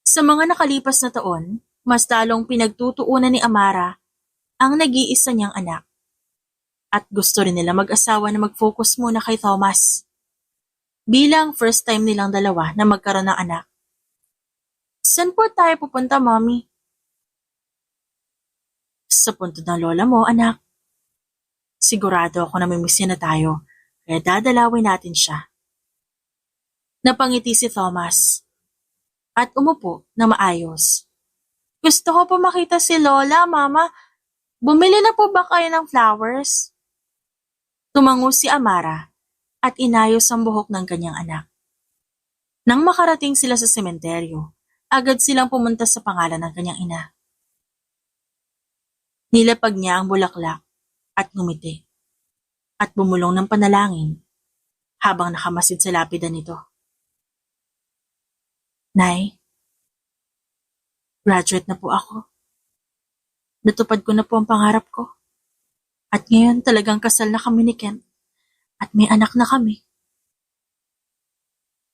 Sa mga nakalipas na taon, mas lalong pinagtutuunan ni Amara ang nag-iisa niyang anak. At gusto rin nila mag-asawa na mag-focus muna kay Thomas. Bilang first time nilang dalawa na magkaroon ng anak. Saan po tayo pupunta, Mommy? Sa punto ng lola mo, anak. Sigurado ako na may misyon na tayo, kaya dadalawin natin siya. Napangiti si Thomas at umupo na maayos. Gusto ko po makita si Lola, Mama. Bumili na po ba kayo ng flowers? Tumango si Amara at inayos ang buhok ng kanyang anak. Nang makarating sila sa sementeryo, agad silang pumunta sa pangalan ng kanyang ina. Nilapag niya ang bulaklak at ngumiti at bumulong ng panalangin habang nakamasid sa lapida nito. Nay, graduate na po ako. Natupad ko na po ang pangarap ko. At ngayon talagang kasal na kami ni Ken at may anak na kami.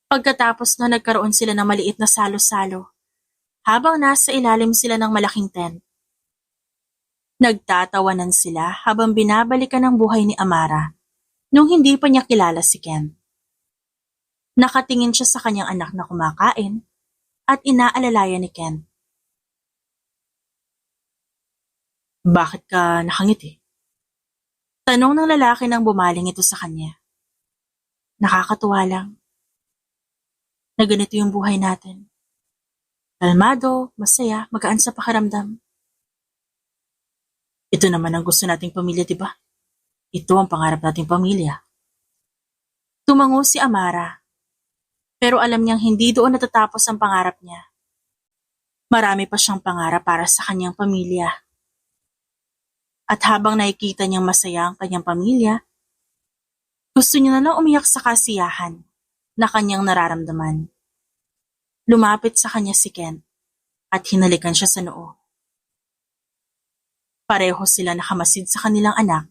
Pagkatapos na nagkaroon sila ng maliit na salo-salo habang nasa ilalim sila ng malaking tent. Nagtatawanan sila habang binabalikan ang buhay ni Amara nung hindi pa niya kilala si Ken. Nakatingin siya sa kanyang anak na kumakain at inaalalayan ni Ken. Bakit ka nakangiti? Tanong ng lalaki nang bumaling ito sa kanya. Nakakatuwa lang. Na ganito yung buhay natin. Kalmado, masaya, magaan sa pakiramdam. Ito naman ang gusto nating pamilya, diba? Ito ang pangarap nating pamilya. Tumango si Amara. Pero alam niyang hindi doon natatapos ang pangarap niya. Marami pa siyang pangarap para sa kanyang pamilya. At habang nakikita niyang masaya ang kanyang pamilya, gusto niya na lang umiyak sa kasiyahan na kanyang nararamdaman. Lumapit sa kanya si Ken at hinalikan siya sa noo. Pareho sila nakamasid sa kanilang anak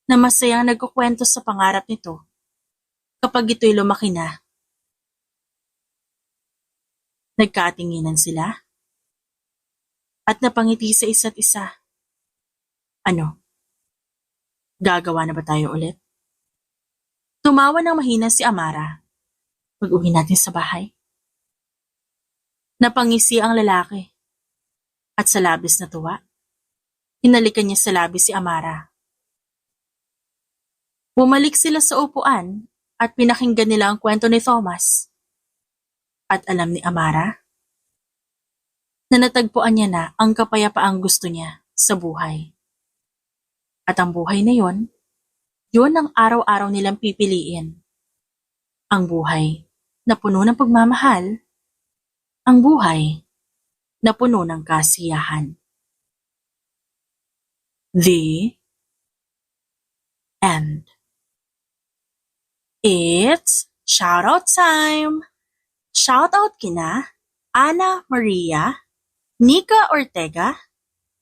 na masayang nagkukwento sa pangarap nito kapag ito'y lumaki na. Nagkatinginan sila at napangiti sa isa't isa. Ano? Gagawa na ba tayo ulit? Tumawa ng mahina si Amara. Pag-uwi natin sa bahay. Napangisi ang lalaki. At sa labis na tuwa, hinalikan niya sa labis si Amara. Bumalik sila sa upuan at pinakinggan nila ang kwento ni Thomas. At alam ni Amara na natagpuan niya na ang kapayapaang gusto niya sa buhay. At ang buhay na yon ang araw-araw nilang pipiliin. Ang buhay na puno ng pagmamahal, ang buhay na puno ng kasiyahan. The end. It's shoutout time! Shoutout kina Ana Maria, Nika Ortega,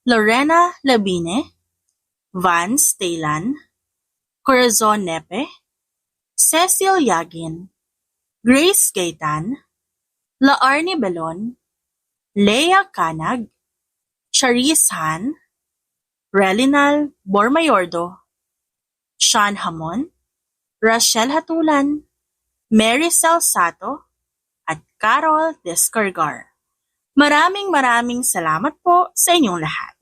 Lorena Labine, Vance Taylan, Corazon Nepe, Cecil Yagin, Grace Gaitan, Laarni Belon, Leia Canag, Charis Han, Relinal Bormayordo, Sean Hamon, Rachel Hatulan, Mary Salsato, at Carol Descargar. Maraming salamat po sa inyong lahat.